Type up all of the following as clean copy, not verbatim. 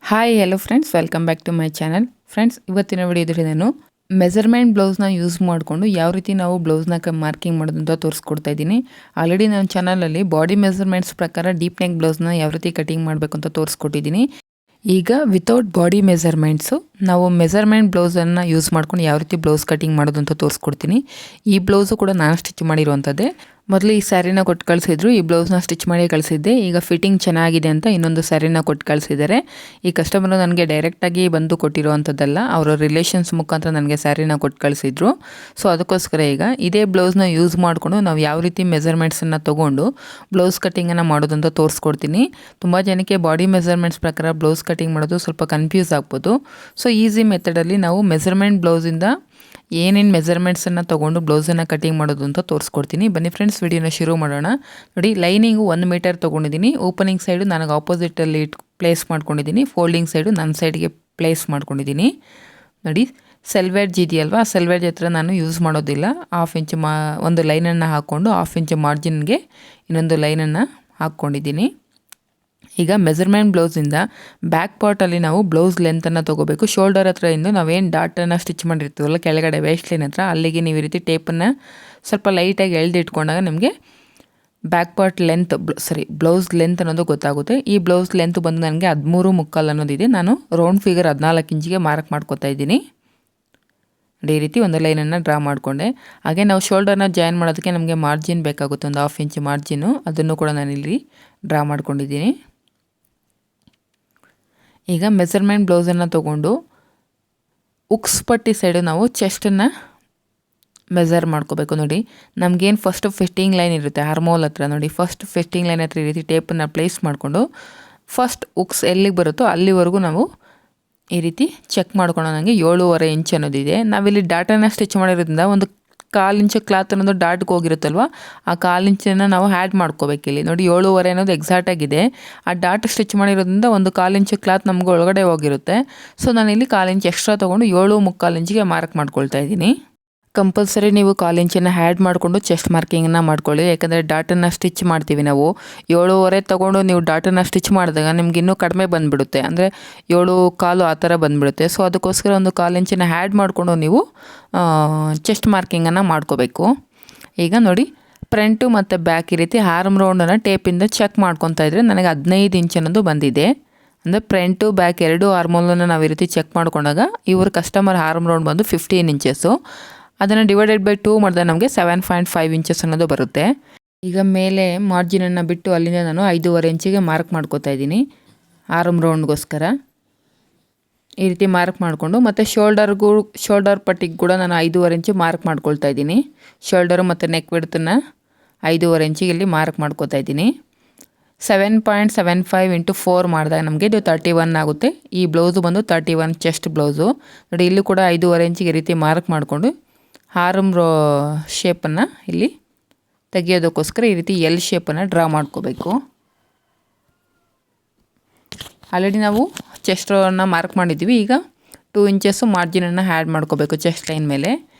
Hi hello friends, welcome back to my channel. Friends, ಇವತ್ತಿನ ವಿಡಿಯೋದಲ್ಲಿ ನಾನು ಮೆಜರ್ಮೆಂಟ್ ಬ್ಲೌಸ್ನ ಯೂಸ್ ಮಾಡಿಕೊಂಡು ಯಾವ ರೀತಿ ನಾವು ಬ್ಲೌಸ್ನ ಮಾರ್ಕಿಂಗ್ ಮಾಡೋದು ಅಂತ ತೋರಿಸ್ಕೊಡ್ತಾ ಇದ್ದೀನಿ. ಆಲ್ರೆಡಿ ನನ್ನ ಚಾನಲಲ್ಲಿ ಬಾಡಿ ಮೆಜರ್ಮೆಂಟ್ಸ್ ಪ್ರಕಾರ ಡೀಪ್ ನೆಕ್ ಬ್ಲೌಸ್ನ ಯಾವ ರೀತಿ ಕಟಿಂಗ್ ಮಾಡಬೇಕು ಅಂತ ತೋರಿಸ್ಕೊಟ್ಟಿದ್ದೀನಿ. ಈಗ ವಿತೌಟ್ ಬಾಡಿ ಮೆಜರ್ಮೆಂಟ್ಸು ನಾವು ಮೆಜರ್ಮೆಂಟ್ ಬ್ಲೌಸನ್ನು ಯೂಸ್ ಮಾಡ್ಕೊಂಡು ಯಾವ ರೀತಿ ಬ್ಲೌಸ್ ಕಟಿಂಗ್ ಮಾಡೋದು ಅಂತ ತೋರಿಸ್ಕೊಡ್ತೀನಿ. ಈ ಬ್ಲೌಸು ಕೂಡ ನಾನು ಸ್ಟಿಚ್ ಮಾಡಿರುವಂಥದ್ದೇ. ಮೊದಲು ಈ ಸ್ಯಾರಿನ ಕೊಟ್ಟು ಕಳಿಸಿದ್ರು, ಈ ಬ್ಲೌಸ್ನ ಸ್ಟಿಚ್ ಮಾಡಿ ಕಳಿಸಿದ್ದೆ. ಈಗ ಫಿಟ್ಟಿಂಗ್ ಚೆನ್ನಾಗಿದೆ ಅಂತ ಇನ್ನೊಂದು ಸ್ಯಾರಿನ ಕೊಟ್ಟು ಕಳಿಸಿದ್ದಾರೆ. ಈ ಕಸ್ಟಮರು ನನಗೆ ಡೈರೆಕ್ಟಾಗಿ ಬಂದು ಕೊಟ್ಟಿರುವಂಥದ್ದಲ್ಲ, ಅವರ ರಿಲೇಷನ್ಸ್ ಮುಖಾಂತರ ನನಗೆ ಸ್ಯಾರಿನ ಕೊಟ್ಟು ಕಳಿಸಿದ್ರು. ಸೊ ಅದಕ್ಕೋಸ್ಕರ ಈಗ ಇದೇ ಬ್ಲೌಸ್ನ ಯೂಸ್ ಮಾಡಿಕೊಂಡು ನಾವು ಯಾವ ರೀತಿ ಮೆಜರ್ಮೆಂಟ್ಸನ್ನು ತೊಗೊಂಡು ಬ್ಲೌಸ್ ಕಟ್ಟಿಂಗನ್ನು ಮಾಡೋದಂತ ತೋರಿಸ್ಕೊಡ್ತೀನಿ. ತುಂಬ ಜನಕ್ಕೆ ಬಾಡಿ ಮೆಜರ್ಮೆಂಟ್ಸ್ ಪ್ರಕಾರ ಬ್ಲೌಸ್ ಕಟಿಂಗ್ ಮಾಡೋದು ಸ್ವಲ್ಪ ಕನ್ಫ್ಯೂಸ್ ಆಗ್ಬೋದು. ಸೊ ಈಸಿ ಮೆಥಡಲ್ಲಿ ನಾವು ಮೆಜರ್ಮೆಂಟ್ ಬ್ಲೌಸಿಂದ ಏನೇನು ಮೆಜರ್ಮೆಂಟ್ಸನ್ನು ತೊಗೊಂಡು ಬ್ಲೌಸನ್ನು ಕಟಿಂಗ್ ಮಾಡೋದು ಅಂತ ತೋರಿಸ್ಕೊಡ್ತೀನಿ. ಬನ್ನಿ ಫ್ರೆಂಡ್ಸ್, ವಿಡಿಯೋನ ಶುರು ಮಾಡೋಣ. ನೋಡಿ, ಲೈನಿಂಗು 1 ಮೀಟರ್ ತೊಗೊಂಡಿದ್ದೀನಿ. ಓಪನಿಂಗ್ ಸೈಡು ನನಗೆ ಆಪೋಸಿಟಲ್ಲಿ ಪ್ಲೇಸ್ ಮಾಡ್ಕೊಂಡಿದ್ದೀನಿ. ಫೋಲ್ಡಿಂಗ್ ಸೈಡು ನನ್ನ ಸೈಡ್ಗೆ ಪ್ಲೇಸ್ ಮಾಡ್ಕೊಂಡಿದ್ದೀನಿ. ನೋಡಿ, ಸೆಲ್ವೇಜ್ ಇದೆಯಲ್ವಾ, ಸೆಲ್ವೇಜ್ ಹತ್ರ ನಾನು ಯೂಸ್ ಮಾಡೋದಿಲ್ಲ. 1/2 ಇಂಚ್ ಒಂದು ಲೈನನ್ನು ಹಾಕ್ಕೊಂಡು 1/2 ಇಂಚ್ ಮಾರ್ಜಿನ್ಗೆ ಇನ್ನೊಂದು ಲೈನನ್ನು ಹಾಕ್ಕೊಂಡಿದ್ದೀನಿ. ಈಗ ಮೆಜರ್ಮೆಂಟ್ ಬ್ಲೌಸಿಂದ ಬ್ಯಾಕ್ ಪಾರ್ಟಲ್ಲಿ ನಾವು ಬ್ಲೌಸ್ ಲೆಂತನ್ನು ತೊಗೋಬೇಕು. ಶೋಲ್ಡರ್ ಹತ್ರ ಇಂದು ನಾವೇನು ಡಾಟನ್ನು ಸ್ಟಿಚ್ ಮಾಡಿರ್ತೀವಲ್ಲ ಕೆಳಗಡೆ ವೇಸ್ಟ್ ಲೈನ್ ಹತ್ರ, ಅಲ್ಲಿಗೆ ನೀವು ಈ ರೀತಿ ಟೇಪನ್ನು ಸ್ವಲ್ಪ ಲೈಟಾಗಿ ಎಳೆದಿಟ್ಕೊಂಡಾಗ ನಿಮಗೆ back part length blouse length ಅನ್ನೋದು ಗೊತ್ತಾಗುತ್ತೆ. ಈ ಬ್ಲೌಸ್ ಲೆಂತ್ ಬಂದು ನನಗೆ 13.75 ಅನ್ನೋದಿದೆ. ನಾನು ರೌಂಡ್ ಫಿಗರ್ 14 ಇಂಚಿಗೆ ಮಾರ್ಕ್ ಮಾಡ್ಕೊತಾ ಇದ್ದೀನಿ. ಈ ರೀತಿ ಒಂದು ಲೈನನ್ನು ಡ್ರಾ ಮಾಡಿಕೊಂಡೆ. ಹಾಗೆ ನಾವು ಶೋಲ್ಡರ್ನ ಜಾಯಿನ್ ಮಾಡೋದಕ್ಕೆ ನಮಗೆ ಮಾರ್ಜಿನ್ ಬೇಕಾಗುತ್ತೆ, ಒಂದು 1/2 ಇಂಚ್ ಮಾರ್ಜಿನು. ಅದನ್ನು ಕೂಡ ನಾನಿಲ್ಲಿ ಡ್ರಾ ಮಾಡ್ಕೊಂಡಿದ್ದೀನಿ. ಈಗ ಮೆಜರ್ಮೆಂಟ್ ಬ್ಲೌಸನ್ನು ತೊಗೊಂಡು ಉಕ್ಸ್ ಪಟ್ಟಿ ಸೈಡು ನಾವು ಚೆಸ್ಟನ್ನು ಮೆಜರ್ ಮಾಡ್ಕೋಬೇಕು. ನೋಡಿ, ನಮಗೇನು ಫಸ್ಟ್ ಫಿಟ್ಟಿಂಗ್ ಲೈನ್ ಇರುತ್ತೆ ಆರ್ಮೋಲ್ ಹತ್ರ, ನೋಡಿ ಫಸ್ಟ್ ಫಿಟ್ಟಿಂಗ್ ಲೈನ್ ಹತ್ರ ಈ ರೀತಿ ಟೇಪನ್ನು ಪ್ಲೇಸ್ ಮಾಡಿಕೊಂಡು ಫಸ್ಟ್ ಉಕ್ಸ್ ಎಲ್ಲಿಗೆ ಬರುತ್ತೋ ಅಲ್ಲಿವರೆಗೂ ನಾವು ಈ ರೀತಿ ಚೆಕ್ ಮಾಡ್ಕೊಂಡು ನನಗೆ 7.5 ಇಂಚ್ ಅನ್ನೋದಿದೆ. ನಾವಿಲ್ಲಿ ಡಾಟನ್ನ ಸ್ಟಿಚ್ ಮಾಡಿರೋದ್ರಿಂದ ಒಂದು 1/4 ಇಂಚ್ ಕ್ಲಾತ್ ಅನ್ನೋದು ಡಾಟ್ಗೆ ಹೋಗಿರುತ್ತಲ್ವ, ಆ 1/4 ಇಂಚನ್ನು ನಾವು ಆ್ಯಡ್ ಮಾಡ್ಕೋಬೇಕಿಲ್ಲಿ. ನೋಡಿ, 7.5 ಅನ್ನೋದು ಎಕ್ಸಾಕ್ಟ್ ಆಗಿದೆ. ಆ ಡಾಟ್ ಸ್ಟಿಚ್ ಮಾಡಿರೋದ್ರಿಂದ ಒಂದು 1/4 ಇಂಚ್ ಕ್ಲಾತ್ ನಮ್ಗೆ ಒಳಗಡೆ ಹೋಗಿರುತ್ತೆ. ಸೊ ನಾನಿಲ್ಲಿ 1/4 ಇಂಚ್ ಎಕ್ಸ್ಟ್ರಾ ತೊಗೊಂಡು 7.75 ಇಂಚಿಗೆ ಮಾರ್ಕ್ ಮಾಡ್ಕೊಳ್ತಾ ಇದ್ದೀನಿ. ಕಂಪಲ್ಸರಿ ನೀವು 1/4 ಇಂಚನ್ನು ಆ್ಯಡ್ ಮಾಡಿಕೊಂಡು ಚೆಸ್ಟ್ ಮಾರ್ಕಿಂಗನ್ನು ಮಾಡ್ಕೊಳ್ಳಿ. ಯಾಕಂದರೆ ಡಾಟನ್ನು ಸ್ಟಿಚ್ ಮಾಡ್ತೀವಿ ನಾವು. 7.5 ತೊಗೊಂಡು ನೀವು ಡಾಟನ್ನು ಸ್ಟಿಚ್ ಮಾಡಿದಾಗ ನಿಮ್ಗೆ ಇನ್ನೂ ಕಡಿಮೆ ಬಂದುಬಿಡುತ್ತೆ, ಅಂದರೆ 7.25 ಆ ಥರ ಬಂದುಬಿಡುತ್ತೆ. ಸೊ ಅದಕ್ಕೋಸ್ಕರ ಒಂದು 1/4 ಇಂಚನ್ನು ಆ್ಯಡ್ ಮಾಡಿಕೊಂಡು ನೀವು ಚೆಸ್ಟ್ ಮಾರ್ಕಿಂಗನ್ನು ಮಾಡ್ಕೋಬೇಕು. ಈಗ ನೋಡಿ, ಫ್ರಂಟು ಮತ್ತು ಬ್ಯಾಕ್ ಈ ರೀತಿ ಆರ್ಮ್ ರೌಂಡನ್ನು ಟೇಪಿಂದ ಚೆಕ್ ಮಾಡ್ಕೊತಾ ಇದ್ದರೆ ನನಗೆ 15 ಇಂಚ್ ಅನ್ನೋದು ಬಂದಿದೆ. ಅಂದರೆ ಫ್ರಂಟು ಬ್ಯಾಕ್ ಎರಡು ಆರ್ಮೋಲನ್ನು ನಾವು ಈ ರೀತಿ ಚೆಕ್ ಮಾಡ್ಕೊಂಡಾಗ ಇವ್ರ ಕಸ್ಟಮರ್ ಆರ್ಮ್ ರೌಂಡ್ ಬಂದು 15 ಇಂಚಸ್ಸು. ಅದನ್ನು ಡಿವೈಡೆಡ್ ಬೈ 2 ಮಾಡಿದಾಗ ನಮಗೆ 7.5 ಇಂಚಸ್ ಅನ್ನೋದು ಬರುತ್ತೆ. ಈಗ ಮೇಲೆ ಮಾರ್ಜಿನನ್ನು ಬಿಟ್ಟು ಅಲ್ಲಿಂದ ನಾನು 5.5 ಇಂಚಿಗೆ ಮಾರ್ಕ್ ಮಾಡ್ಕೋತಾ ಇದ್ದೀನಿ ಆರ್ಮ್ ರೌಂಡ್ಗೋಸ್ಕರ. ಈ ರೀತಿ ಮಾರ್ಕ್ ಮಾಡಿಕೊಂಡು ಮತ್ತು ಶೋಲ್ಡರ್ ಪಟ್ಟಿಗೆ ಕೂಡ ನಾನು 5.5 ಇಂಚು ಮಾರ್ಕ್ ಮಾಡ್ಕೊಳ್ತಾ ಇದ್ದೀನಿ. ಶೋಲ್ಡರು ಮತ್ತು ನೆಕ್ ವಿಡ್ತನ್ನು 5.5 ಇಂಚಿಗೆ ಇಲ್ಲಿ ಮಾರ್ಕ್ ಮಾಡ್ಕೋತಾ ಇದ್ದೀನಿ. 7.75 ಇಂಟು 4 ಮಾಡಿದಾಗ ನಮಗೆ ಇದು 31 ಆಗುತ್ತೆ. ಈ ಬ್ಲೌಸು ಬಂದು 31 ಚೆಸ್ಟ್ ಬ್ಲೌಸು. ನೋಡಿ, ಇಲ್ಲಿ ಕೂಡ 5.5 ಇಂಚಿಗೆ ಈ ರೀತಿ ಮಾರ್ಕ್ ಮಾಡಿಕೊಂಡು ಆರ್ಮ್ ಶೇಪನ್ನು ಇಲ್ಲಿ ತೆಗೆಯೋದಕ್ಕೋಸ್ಕರ ಈ ರೀತಿ ಎಲ್ ಶೇಪನ್ನು ಡ್ರಾ ಮಾಡ್ಕೋಬೇಕು. ಆಲ್ರೆಡಿ ನಾವು ಚೆಸ್ಟನ್ನು ಮಾರ್ಕ್ ಮಾಡಿದ್ವಿ. ಈಗ 2 ಇಂಚಸ್ಸು ಮಾರ್ಜಿನನ್ನು ಆ್ಯಡ್ ಮಾಡ್ಕೋಬೇಕು ಚೆಸ್ಟ್ ಲೈನ್ ಮೇಲೆ.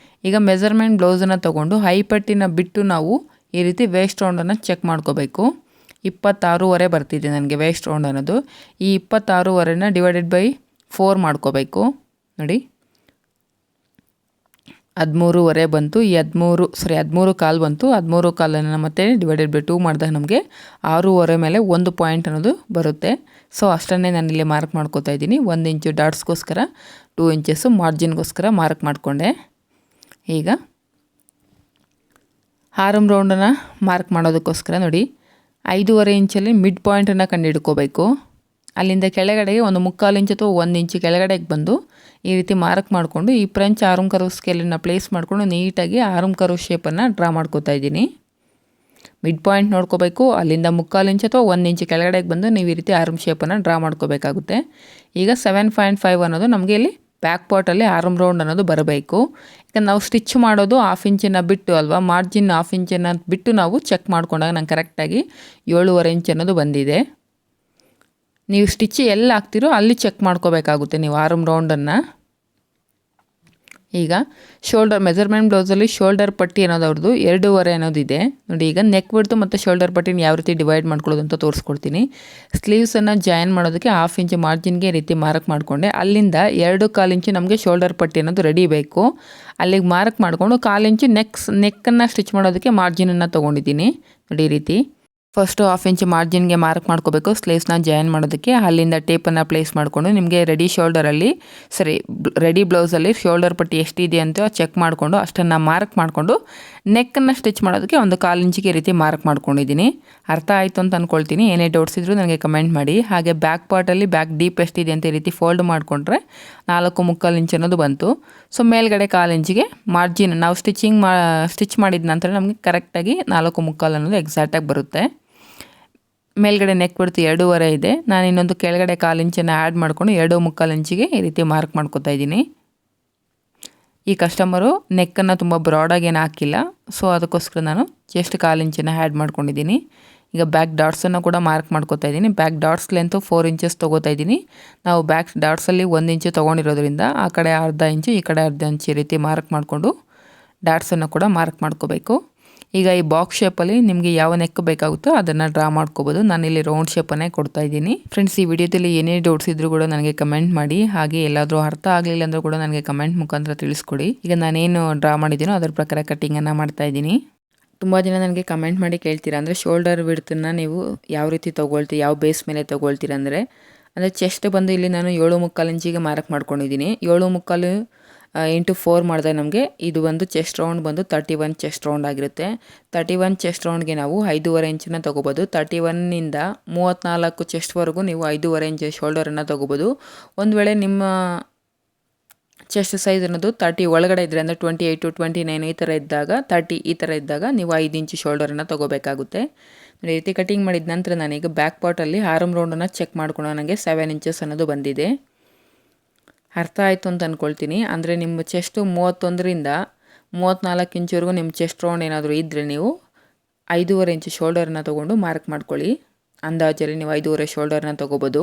ಈಗ ಮೆಜರ್ಮೆಂಟ್ ಬ್ಲೌಸನ್ನು ತೊಗೊಂಡು ಹೈ ಪಟ್ಟಿನ ಬಿಟ್ಟು ನಾವು ಈ ರೀತಿ ವೇಸ್ಟ್ ರೌಂಡನ್ನು ಚೆಕ್ ಮಾಡ್ಕೋಬೇಕು. 26.5 ಬರ್ತಿದೆ ನನಗೆ ವೇಸ್ಟ್ ರೌಂಡ್ ಅನ್ನೋದು. ಈ 26.5ನ ಡಿವೈಡೆಡ್ ಬೈ 4 ಮಾಡ್ಕೋಬೇಕು. ನೋಡಿ, 13.5 ಬಂತು. ಈ 13.25 ಬಂತು. 13.25 ಮತ್ತೆ ಡಿವೈಡೆಡ್ ಬೈ 2 ಮಾಡಿದಾಗ ನಮಗೆ 6.5 ಮೇಲೆ 1 ಪಾಯಿಂಟ್ ಅನ್ನೋದು ಬರುತ್ತೆ. ಸೊ ಅಷ್ಟನ್ನೇ ನಾನು ಇಲ್ಲಿ ಮಾರ್ಕ್ ಮಾಡ್ಕೋತಾ ಇದ್ದೀನಿ. 1 ಇಂಚು ಡಾಟ್ಸ್ಗೋಸ್ಕರ 2 ಇಂಚಸ್ಸು ಮಾರ್ಜಿನ್ಗೋಸ್ಕರ ಮಾರ್ಕ್ ಮಾಡಿಕೊಂಡೆ. ಈಗ ಆರ್ಮ್ ರೌಂಡನ್ನು ಮಾರ್ಕ್ ಮಾಡೋದಕ್ಕೋಸ್ಕರ ನೋಡಿ, 5.5 ಇಂಚಲ್ಲಿ ಮಿಡ್ ಪಾಯಿಂಟನ್ನು ಕಂಡುಹಿಡ್ಕೋಬೇಕು. ಅಲ್ಲಿಂದ ಕೆಳಗಡೆಗೆ ಒಂದು 3/4 ಇಂಚ್ ಅಥವಾ 1 ಇಂಚು ಕೆಳಗಡೆಗೆ ಬಂದು ಈ ರೀತಿ ಮಾರ್ಕ್ ಮಾಡಿಕೊಂಡು ಈ ಫ್ರೆಂಚ್ ಆರ್ಮ್ ಕರ್ವ್ ಸ್ಕೇಲನ್ನು ಪ್ಲೇಸ್ ಮಾಡಿಕೊಂಡು ನೀಟಾಗಿ ಆರ್ಮ್ ಕರ್ವ್ ಶೇಪನ್ನು ಡ್ರಾ ಮಾಡ್ಕೋತಾ ಇದ್ದೀನಿ. ಮಿಡ್ ಪಾಯಿಂಟ್ ನೋಡ್ಕೋಬೇಕು. ಅಲ್ಲಿಂದ 3/4 ಇಂಚ್ ಅಥವಾ 1 ಇಂಚು ಕೆಳಗಡೆಗೆ ಬಂದು ನೀವು ಈ ರೀತಿ ಆರ್ಮ್ ಶೇಪನ್ನು ಡ್ರಾ ಮಾಡ್ಕೋಬೇಕಾಗುತ್ತೆ. ಈಗ 7.5 ಅನ್ನೋದು ನಮಗೆ ಇಲ್ಲಿ ಬ್ಯಾಕ್ ಪಾರ್ಟಲ್ಲಿ ಆರ್ಮ್ ರೌಂಡ್ ಅನ್ನೋದು ಬರಬೇಕು. ಈಗ ನಾವು ಸ್ಟಿಚ್ ಮಾಡೋದು 1/2 ಇಂಚನ್ನು ಬಿಟ್ಟು ಅಲ್ವಾ, ಮಾರ್ಜಿನ್ 1/2 ಇಂಚನ್ನು ಬಿಟ್ಟು ನಾವು ಚೆಕ್ ಮಾಡ್ಕೊಂಡಾಗ ನಂಗೆ ಕರೆಕ್ಟಾಗಿ 7.5 ಇಂಚ್ ಅನ್ನೋದು ಬಂದಿದೆ. ನೀವು ಸ್ಟಿಚ್ ಎಲ್ಲಿ ಹಾಕ್ತಿರೋ ಅಲ್ಲಿ ಚೆಕ್ ಮಾಡ್ಕೋಬೇಕಾಗುತ್ತೆ ನೀವು ಆರ್ಮ್ ರೌಂಡನ್ನು. ಈಗ ಶೋಲ್ಡರ್ ಮೆಜರ್ಮೆಂಟ್ ಬ್ಲೌಸಲ್ಲಿ ಶೋಲ್ಡರ್ ಪಟ್ಟಿ ಅನ್ನೋದು ಅವ್ರದ್ದು 2.5 ಅನ್ನೋದಿದೆ ನೋಡಿ. ಈಗ ನೆಕ್ ಬಿಡ್ತು ಮತ್ತು ಶೋಲ್ಡರ್ ಪಟ್ಟಿನ ಯಾವ ರೀತಿ ಡಿವೈಡ್ ಮಾಡ್ಕೊಳ್ಳೋದು ಅಂತ ತೋರಿಸ್ಕೊಡ್ತೀನಿ. ಸ್ಲೀವ್ಸನ್ನು ಜಾಯಿನ್ ಮಾಡೋದಕ್ಕೆ 1/2 ಇಂಚ್ ಮಾರ್ಜಿನ್ಗೆ ಈ ರೀತಿ ಮಾರ್ಕ್ ಮಾಡಿಕೊಂಡೆ. ಅಲ್ಲಿಂದ 2.25 ಇಂಚು ನಮಗೆ ಶೋಲ್ಡರ್ ಪಟ್ಟಿ ಅನ್ನೋದು ರೆಡಿ ಬೇಕು. ಅಲ್ಲಿಗೆ ಮಾರ್ಕ್ ಮಾಡಿಕೊಂಡು 1/4 ಇಂಚು ನೆಕ್ಕನ್ನು ಸ್ಟಿಚ್ ಮಾಡೋದಕ್ಕೆ ಮಾರ್ಜಿನನ್ನು ತೊಗೊಂಡಿದ್ದೀನಿ ನೋಡಿ. ಈ ರೀತಿ ಫಸ್ಟು 1/2 ಇಂಚ್ ಮಾರ್ಜಿನ್ಗೆ ಮಾರ್ಕ್ ಮಾಡ್ಕೋಬೇಕು ಸ್ಲೀವ್ಸ್ನ ಜಾಯಿನ್ ಮಾಡೋದಕ್ಕೆ. ಅಲ್ಲಿಂದ ಟೇಪನ್ನು ಪ್ಲೇಸ್ ಮಾಡಿಕೊಂಡು ನಿಮಗೆ ರೆಡಿ ಬ್ಲೌಸಲ್ಲಿ ಶೋಲ್ಡರ್ ಪಟ್ಟಿ ಎಷ್ಟಿದೆ ಅಂತ ಚೆಕ್ ಮಾಡಿಕೊಂಡು ಅಷ್ಟನ್ನು ಮಾರ್ಕ್ ಮಾಡಿಕೊಂಡು ನೆಕ್ಕನ್ನು ಸ್ಟಿಚ್ ಮಾಡೋದಕ್ಕೆ 1/4 ಇಂಚಿಗೆ ಈ ರೀತಿ ಮಾರ್ಕ್ ಮಾಡ್ಕೊಂಡಿದ್ದೀನಿ. ಅರ್ಥ ಆಯಿತು ಅಂತ ಅಂದ್ಕೊಳ್ತೀನಿ. ಏನೇ ಡೌಟ್ಸ್ ಇದ್ದರೂ ನನಗೆ ಕಮೆಂಟ್ ಮಾಡಿ. ಹಾಗೆ ಬ್ಯಾಕ್ ಪಾರ್ಟಲ್ಲಿ ಬ್ಯಾಕ್ ಡೀಪ್ ಎಷ್ಟಿದೆ ಅಂತ ಈ ರೀತಿ ಫೋಲ್ಡ್ ಮಾಡಿಕೊಂಡ್ರೆ 4.25 ಇಂಚ್ ಅನ್ನೋದು ಬಂತು. ಸೊ ಮೇಲ್ಗಡೆ 1/4 ಇಂಚಿಗೆ ಮಾರ್ಜಿನ್ ನಾವು ಸ್ಟಿಚ್ ಮಾಡಿದ ನಂತರ ನಮಗೆ ಕರೆಕ್ಟಾಗಿ 4.25 ಅನ್ನೋದು ಎಕ್ಸಾಕ್ಟಾಗಿ ಬರುತ್ತೆ. ಮೇಲ್ಗಡೆ ನೆಕ್ ಬಿಡ್ತು 2.5 ಇದೆ. ನಾನು ಇನ್ನೊಂದು ಕೆಳಗಡೆ 1/4 ಇಂಚನ್ನು ಆ್ಯಡ್ ಮಾಡಿಕೊಂಡು 2.25 ಇಂಚಿಗೆ ಈ ರೀತಿ ಮಾರ್ಕ್ ಮಾಡ್ಕೊತಾ ಇದ್ದೀನಿ. ಈ ಕಸ್ಟಮರು ನೆಕ್ಕನ್ನು ತುಂಬ ಬ್ರಾಡಾಗಿ ಏನು ಹಾಕಿಲ್ಲ, ಸೊ ಅದಕ್ಕೋಸ್ಕರ ನಾನು ಜಸ್ಟ್ 1/4 ಇಂಚನ್ನು ಆ್ಯಡ್ ಮಾಡ್ಕೊಂಡಿದ್ದೀನಿ. ಈಗ ಬ್ಯಾಕ್ ಡಾಟ್ಸನ್ನು ಕೂಡ ಮಾರ್ಕ್ ಮಾಡ್ಕೊತಾ ಇದ್ದೀನಿ. ಬ್ಯಾಕ್ ಡಾಟ್ಸ್ ಲೆಂತು 4 ಇಂಚಸ್ ತೊಗೋತಾ ಇದ್ದೀನಿ. ನಾವು ಬ್ಯಾಕ್ ಡಾಟ್ಸಲ್ಲಿ 1 ಇಂಚು ತೊಗೊಂಡಿರೋದ್ರಿಂದ ಆ ಕಡೆ 1/2 ಇಂಚು ಈ ಕಡೆ 1/2 ಇಂಚು ಈ ರೀತಿ ಮಾರ್ಕ್ ಮಾಡಿಕೊಂಡು ಡಾಟ್ಸನ್ನು ಕೂಡ ಮಾರ್ಕ್ ಮಾಡ್ಕೋಬೇಕು. ಈಗ ಈ ಬಾಕ್ಸ್ ಶೇಪಲ್ಲಿ ನಿಮಗೆ ಯಾವ ನೆಕ್ ಬೇಕಾಗುತ್ತೋ ಅದನ್ನು ಡ್ರಾ ಮಾಡ್ಕೋಬೋದು. ನಾನಿಲ್ಲಿ ರೌಂಡ್ ಶೇಪನ್ನೇ ಕೊಡ್ತಾ ಇದ್ದೀನಿ. ಫ್ರೆಂಡ್ಸ್, ಈ ವಿಡಿಯೋದಲ್ಲಿ ಏನೇ ಡೌಟ್ಸ್ ಇದ್ದರೂ ಕೂಡ ನನಗೆ ಕಮೆಂಟ್ ಮಾಡಿ. ಹಾಗೆ ಎಲ್ಲಾದರೂ ಅರ್ಥ ಆಗಲಿಲ್ಲ ಅಂದರೂ ಕೂಡ ನನಗೆ ಕಮೆಂಟ್ ಮುಖಾಂತರ ತಿಳಿಸ್ಕೊಡಿ. ಈಗ ನಾನೇನು ಡ್ರಾ ಮಾಡಿದ್ದೀನೋ ಅದರ ಪ್ರಕಾರ ಕಟ್ಟಿಂಗನ್ನು ಮಾಡ್ತಾ ಇದ್ದೀನಿ. ತುಂಬ ಜನ ನನಗೆ ಕಮೆಂಟ್ ಮಾಡಿ ಕೇಳ್ತೀರಾ, ಅಂದರೆ ಶೋಲ್ಡರ್ ವಿಡ್ತನ್ನು ನೀವು ಯಾವ ರೀತಿ ತೊಗೊಳ್ತೀರಿ, ಯಾವ ಬೇಸ್ ಮೇಲೆ ತೊಗೊಳ್ತೀರ ಅಂದರೆ ಚೆಸ್ಟ್ ಬಂದು ಇಲ್ಲಿ ನಾನು 7.25 ಇಂಚಿಗೆ ಮಾರ್ಕ್ ಮಾಡ್ಕೊಂಡಿದ್ದೀನಿ. 7.25 ಇಂಟು 4 ಮಾಡಿದಾಗ ನಮಗೆ ಇದು ಒಂದು ಚೆಸ್ಟ್ ರೌಂಡ್ ಬಂದು 31 ಚೆಸ್ಟ್ ರೌಂಡ್ ಆಗಿರುತ್ತೆ. 31 ಚೆಸ್ಟ್ ರೌಂಡ್ಗೆ ನಾವು 5.5 ಇಂಚನ್ನ ತೊಗೋಬೋದು. 31ನಿಂದ 34 ಚೆಸ್ಟ್ವರೆಗೂ ನೀವು 5.5 ಇಂಚ್ ಶೋಲ್ಡರನ್ನು ತೊಗೋಬೋದು. ಒಂದು ವೇಳೆ ನಿಮ್ಮ ಚೆಸ್ಟ್ ಸೈಜ್ ಅನ್ನೋದು 30 ಒಳಗಡೆ ಇದ್ದರೆ, ಅಂದರೆ 28 to 29 ಈ ಥರ ಇದ್ದಾಗ, 30 ಈ ಥರ ಇದ್ದಾಗ ನೀವು 5 ಇಂಚು ಶೋಲ್ಡರನ್ನು ತೊಗೋಬೇಕಾಗುತ್ತೆ. ಈ ರೀತಿ ಕಟಿಂಗ್ ಮಾಡಿದ ನಂತರ ನಾನೀಗ ಬ್ಯಾಕ್ ಪಾರ್ಟಲ್ಲಿ ಆರ್ಮ್ ರೌಂಡನ್ನು ಚೆಕ್ ಮಾಡ್ಕೊಂಡು ನನಗೆ 7 ಇಂಚಸ್ ಅನ್ನೋದು ಬಂದಿದೆ. ಅರ್ಥ ಆಯಿತು ಅಂತ ಅಂದ್ಕೊಳ್ತೀನಿ. ಅಂದರೆ ನಿಮ್ಮ ಚೆಸ್ಟು 31ರಿಂದ 34 ಇಂಚುವರೆಗೂ ನಿಮ್ಮ ಚೆಸ್ಟ್ ರೌಂಡ್ ಏನಾದರೂ ಇದ್ದರೆ ನೀವು 5.5 ಇಂಚು ಶೋಲ್ಡರನ್ನ ತೊಗೊಂಡು ಮಾರ್ಕ್ ಮಾಡ್ಕೊಳ್ಳಿ. ಅಂದಾಜಲ್ಲಿ ನೀವು 5.5 ಶೋಲ್ಡರನ್ನ ತೊಗೋಬೋದು.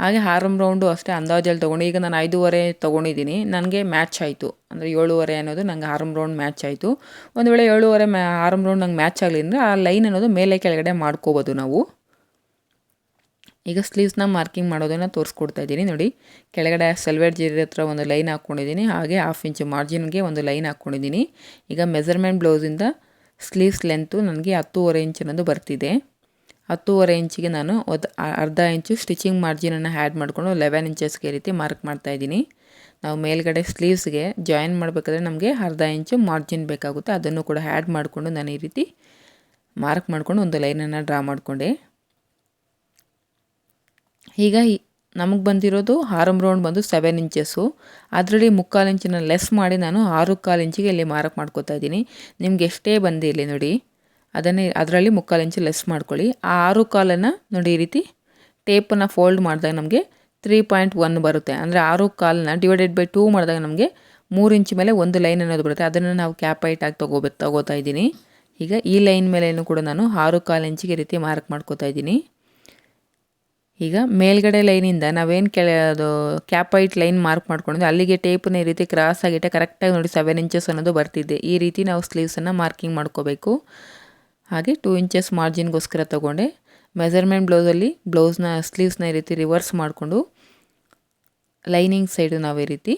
ಹಾಗೆ ಆರ್ಮ್ ರೌಂಡು ಅಷ್ಟೇ ಅಂದಾಜಲ್ಲಿ ತೊಗೊಂಡು, ಈಗ ನಾನು 5.5 ತೊಗೊಂಡಿದ್ದೀನಿ, ನನಗೆ ಮ್ಯಾಚ್ ಆಯಿತು. ಅಂದರೆ 7.5 ಅನ್ನೋದು ನಂಗೆ ಆರ್ಮ್ ರೌಂಡ್ ಮ್ಯಾಚ್ ಆಯಿತು. ಒಂದು ವೇಳೆ 7.5 ಆರ್ಮ್ ರೌಂಡ್ ನಂಗೆ ಮ್ಯಾಚ್ ಆಗಲಿ ಅಂದರೆ ಆ ಲೈನ್ ಅನ್ನೋದು ಮೇಲೆ ಕೆಳಗಡೆ ಮಾಡ್ಕೋಬೋದು ನಾವು. ಈಗ ಸ್ಲೀವ್ಸ್ನ ಮಾರ್ಕಿಂಗ್ ಮಾಡೋದನ್ನು ತೋರಿಸ್ಕೊಡ್ತಾ ಇದ್ದೀನಿ ನೋಡಿ. ಕೆಳಗಡೆ ಸೆಲ್ವೇರ್ ಜೀರಿ ಹತ್ರ ಒಂದು ಲೈನ್ ಹಾಕ್ಕೊಂಡಿದ್ದೀನಿ. ಹಾಗೆ 1/2 ಇಂಚು ಮಾರ್ಜಿನ್ಗೆ ಒಂದು ಲೈನ್ ಹಾಕ್ಕೊಂಡಿದ್ದೀನಿ. ಈಗ ಮೆಜರ್ಮೆಂಟ್ ಬ್ಲೌಸಿಂದ ಸ್ಲೀವ್ಸ್ ಲೆಂತು ನನಗೆ 10.5 ಇಂಚ್ ಅನ್ನೋದು ಬರ್ತಿದೆ. 10.5 ಇಂಚಿಗೆ ನಾನು 1/2 ಇಂಚು ಸ್ಟಿಚಿಂಗ್ ಮಾರ್ಜಿನನ್ನು ಆ್ಯಡ್ ಮಾಡಿಕೊಂಡು 11 ಇಂಚಸ್ಗೆ ಈ ರೀತಿ ಮಾರ್ಕ್ ಮಾಡ್ತಾಯಿದ್ದೀನಿ. ನಾವು ಮೇಲ್ಗಡೆ ಸ್ಲೀವ್ಸ್ಗೆ ಜಾಯಿನ್ ಮಾಡಬೇಕಾದ್ರೆ ನಮಗೆ 1/2 ಇಂಚು ಮಾರ್ಜಿನ್ ಬೇಕಾಗುತ್ತೆ. ಅದನ್ನು ಕೂಡ ಆ್ಯಡ್ ಮಾಡಿಕೊಂಡು ನಾನು ಈ ರೀತಿ ಮಾರ್ಕ್ ಮಾಡಿಕೊಂಡು ಒಂದು ಲೈನನ್ನು ಡ್ರಾ ಮಾಡಿಕೊಂಡೆ. ಈಗ ನಮಗೆ ಬಂದಿರೋದು ಆರ್ಮ್ ರೌಂಡ್ ಬಂದು 7 ಇಂಚಸ್ಸು. ಅದರಲ್ಲಿ 3/4 ಇಂಚನ್ನ ಲೆಸ್ ಮಾಡಿ ನಾನು 6.25 ಇಂಚಿಗೆ ಇಲ್ಲಿ ಮಾರ್ಕ್ ಮಾಡ್ಕೋತಾ ಇದ್ದೀನಿ. ನಿಮ್ಗೆ ಎಷ್ಟೇ ಬಂದಿರಲಿ ನೋಡಿ, ಅದರಲ್ಲಿ 3/4 ಇಂಚು ಲೆಸ್ ಮಾಡ್ಕೊಳ್ಳಿ. ಆ 6.25 ನೋಡಿ ಈ ರೀತಿ ಟೇಪನ್ನು ಫೋಲ್ಡ್ ಮಾಡಿದಾಗ ನಮಗೆ 3.1 ಬರುತ್ತೆ. ಅಂದರೆ 6.25 ಡಿವೈಡೆಡ್ ಬೈ 2 ಮಾಡಿದಾಗ ನಮಗೆ 3 ಇಂಚ್ ಮೇಲೆ ಒಂದು ಲೈನ್ ಅನ್ನೋದು ಬರುತ್ತೆ. ಅದನ್ನು ನಾವು ಕ್ಯಾಪ್ ಹೈಟಾಗಿ ತೊಗೋತಾ ಇದ್ದೀನಿ. ಈಗ ಈ ಲೈನ್ ಮೇಲೇನು ಕೂಡ ನಾನು 6.25 ಇಂಚಿಗೆ ಈ ರೀತಿ ಮಾರ್ಕ್ ಮಾಡ್ಕೋತಾ ಇದ್ದೀನಿ. ಈಗ ಮೇಲ್ಗಡೆ ಲೈನಿಂದ ನಾವೇನು ಅದು ಕ್ಯಾಪ್ ಹೈಟ್ ಲೈನ್ ಮಾರ್ಕ್ ಮಾಡ್ಕೊಂಡಿದ್ದೆ ಅಲ್ಲಿಗೆ ಟೇಪನ್ನ ಈ ರೀತಿ ಕ್ರಾಸ್ ಆಗಿಟ್ಟೆ ಕರೆಕ್ಟಾಗಿ ನೋಡಿ 7 ಇಂಚಸ್ ಅನ್ನೋದು ಬರ್ತಿದ್ದೆ. ಈ ರೀತಿ ನಾವು ಸ್ಲೀವ್ಸನ್ನು ಮಾರ್ಕಿಂಗ್ ಮಾಡ್ಕೋಬೇಕು. ಹಾಗೆ 2 ಇಂಚಸ್ ಮಾರ್ಜಿನ್ಗೋಸ್ಕರ ತೊಗೊಂಡೆ. ಮೆಜರ್ಮೆಂಟ್ ಬ್ಲೌಸಲ್ಲಿ ಸ್ಲೀವ್ಸ್ನ ಈ ರೀತಿ ರಿವರ್ಸ್ ಮಾಡಿಕೊಂಡು ಲೈನಿಂಗ್ ಸೈಡು ನಾವು ಈ ರೀತಿ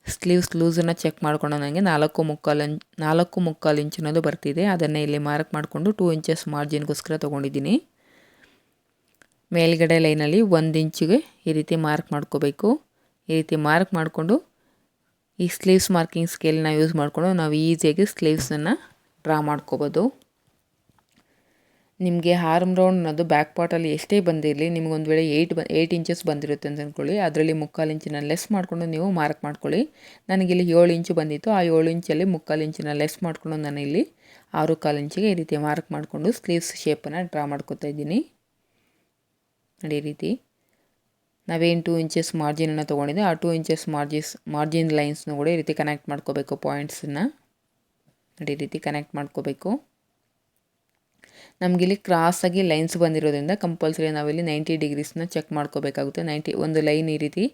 ಸ್ಲೀವ್ಸ್ ಲೂಸನ್ನು ಚೆಕ್ ಮಾಡ್ಕೊಂಡು ನನಗೆ 4.25 ಇಂಚ್ ಅನ್ನೋದು ಬರ್ತಿದೆ. ಅದನ್ನೇ ಇಲ್ಲಿ ಮಾರ್ಕ್ ಮಾಡಿಕೊಂಡು 2 ಇಂಚಸ್ ಮಾರ್ಜಿನ್ಗೋಸ್ಕರ ತೊಗೊಂಡಿದ್ದೀನಿ. ಮೇಲ್ಗಡೆ ಲೈನಲ್ಲಿ 1 ಇಂಚಿಗೆ ಈ ರೀತಿ ಮಾರ್ಕ್ ಮಾಡ್ಕೋಬೇಕು. ಈ ರೀತಿ ಮಾರ್ಕ್ ಮಾಡಿಕೊಂಡು ಈ ಸ್ಲೀವ್ಸ್ ಮಾರ್ಕಿಂಗ್ ಸ್ಕೇಲ್ನ ಯೂಸ್ ಮಾಡಿಕೊಂಡು ನಾವು ಈಸಿಯಾಗಿ ಸ್ಲೀವ್ಸನ್ನು ಡ್ರಾ ಮಾಡ್ಕೋಬೋದು. ನಿಮಗೆ ಆರ್ಮ್ ರೌಂಡ್ ಅನ್ನೋದು ಬ್ಯಾಕ್ ಪಾರ್ಟಲ್ಲಿ ಎಷ್ಟೇ ಬಂದಿರಲಿ, ನಿಮಗೊಂದು ವೇಳೆ 8 ಇಂಚಸ್ ಬಂದಿರುತ್ತೆ ಅಂತ ಅಂದ್ಕೊಳ್ಳಿ, ಅದರಲ್ಲಿ 3/4 ಇಂಚನ್ನ ಲೆಸ್ ಮಾಡಿಕೊಂಡು ನೀವು ಮಾರ್ಕ್ ಮಾಡ್ಕೊಳ್ಳಿ. ನನಗಿಲ್ಲಿ 7 ಇಂಚು ಬಂದಿತ್ತು. ಆ 7 ಇಂಚಲ್ಲಿ 3/4 ಇಂಚನ್ನ ಲೆಸ್ ಮಾಡಿಕೊಂಡು ನಾನು ಇಲ್ಲಿ 6.25 ಇಂಚಿಗೆ ಈ ರೀತಿ ಮಾರ್ಕ್ ಮಾಡಿಕೊಂಡು ಸ್ಲೀವ್ಸ್ ಶೇಪನ್ನು ಡ್ರಾ ಮಾಡ್ಕೋತಾ ಇದ್ದೀನಿ. ನೋಡಿ ಈ ರೀತಿ ನಾವೇನು 2 ಇಂಚಸ್ ಮಾರ್ಜಿನನ್ನು ತೊಗೊಂಡಿದ್ದೆ ಆ 2 ಇಂಚಸ್ ಮಾರ್ಜಿನ್ ಲೈನ್ಸ್ನು ಕೂಡ ಈ ರೀತಿ ಕನೆಕ್ಟ್ ಮಾಡ್ಕೋಬೇಕು. ಪಾಯಿಂಟ್ಸನ್ನು ನೋಡಿ ಈ ರೀತಿ ಕನೆಕ್ಟ್ ಮಾಡ್ಕೋಬೇಕು. ನಮಗಿಲ್ಲಿ ಕ್ರಾಸಾಗಿ ಲೈನ್ಸ್ ಬಂದಿರೋದ್ರಿಂದ ಕಂಪಲ್ಸರಿ ನಾವಿಲ್ಲಿ 90 ಡಿಗ್ರೀಸ್ನ ಚೆಕ್ ಮಾಡ್ಕೋಬೇಕಾಗುತ್ತೆ. ಒಂದು ಲೈನ್ ಈ ರೀತಿ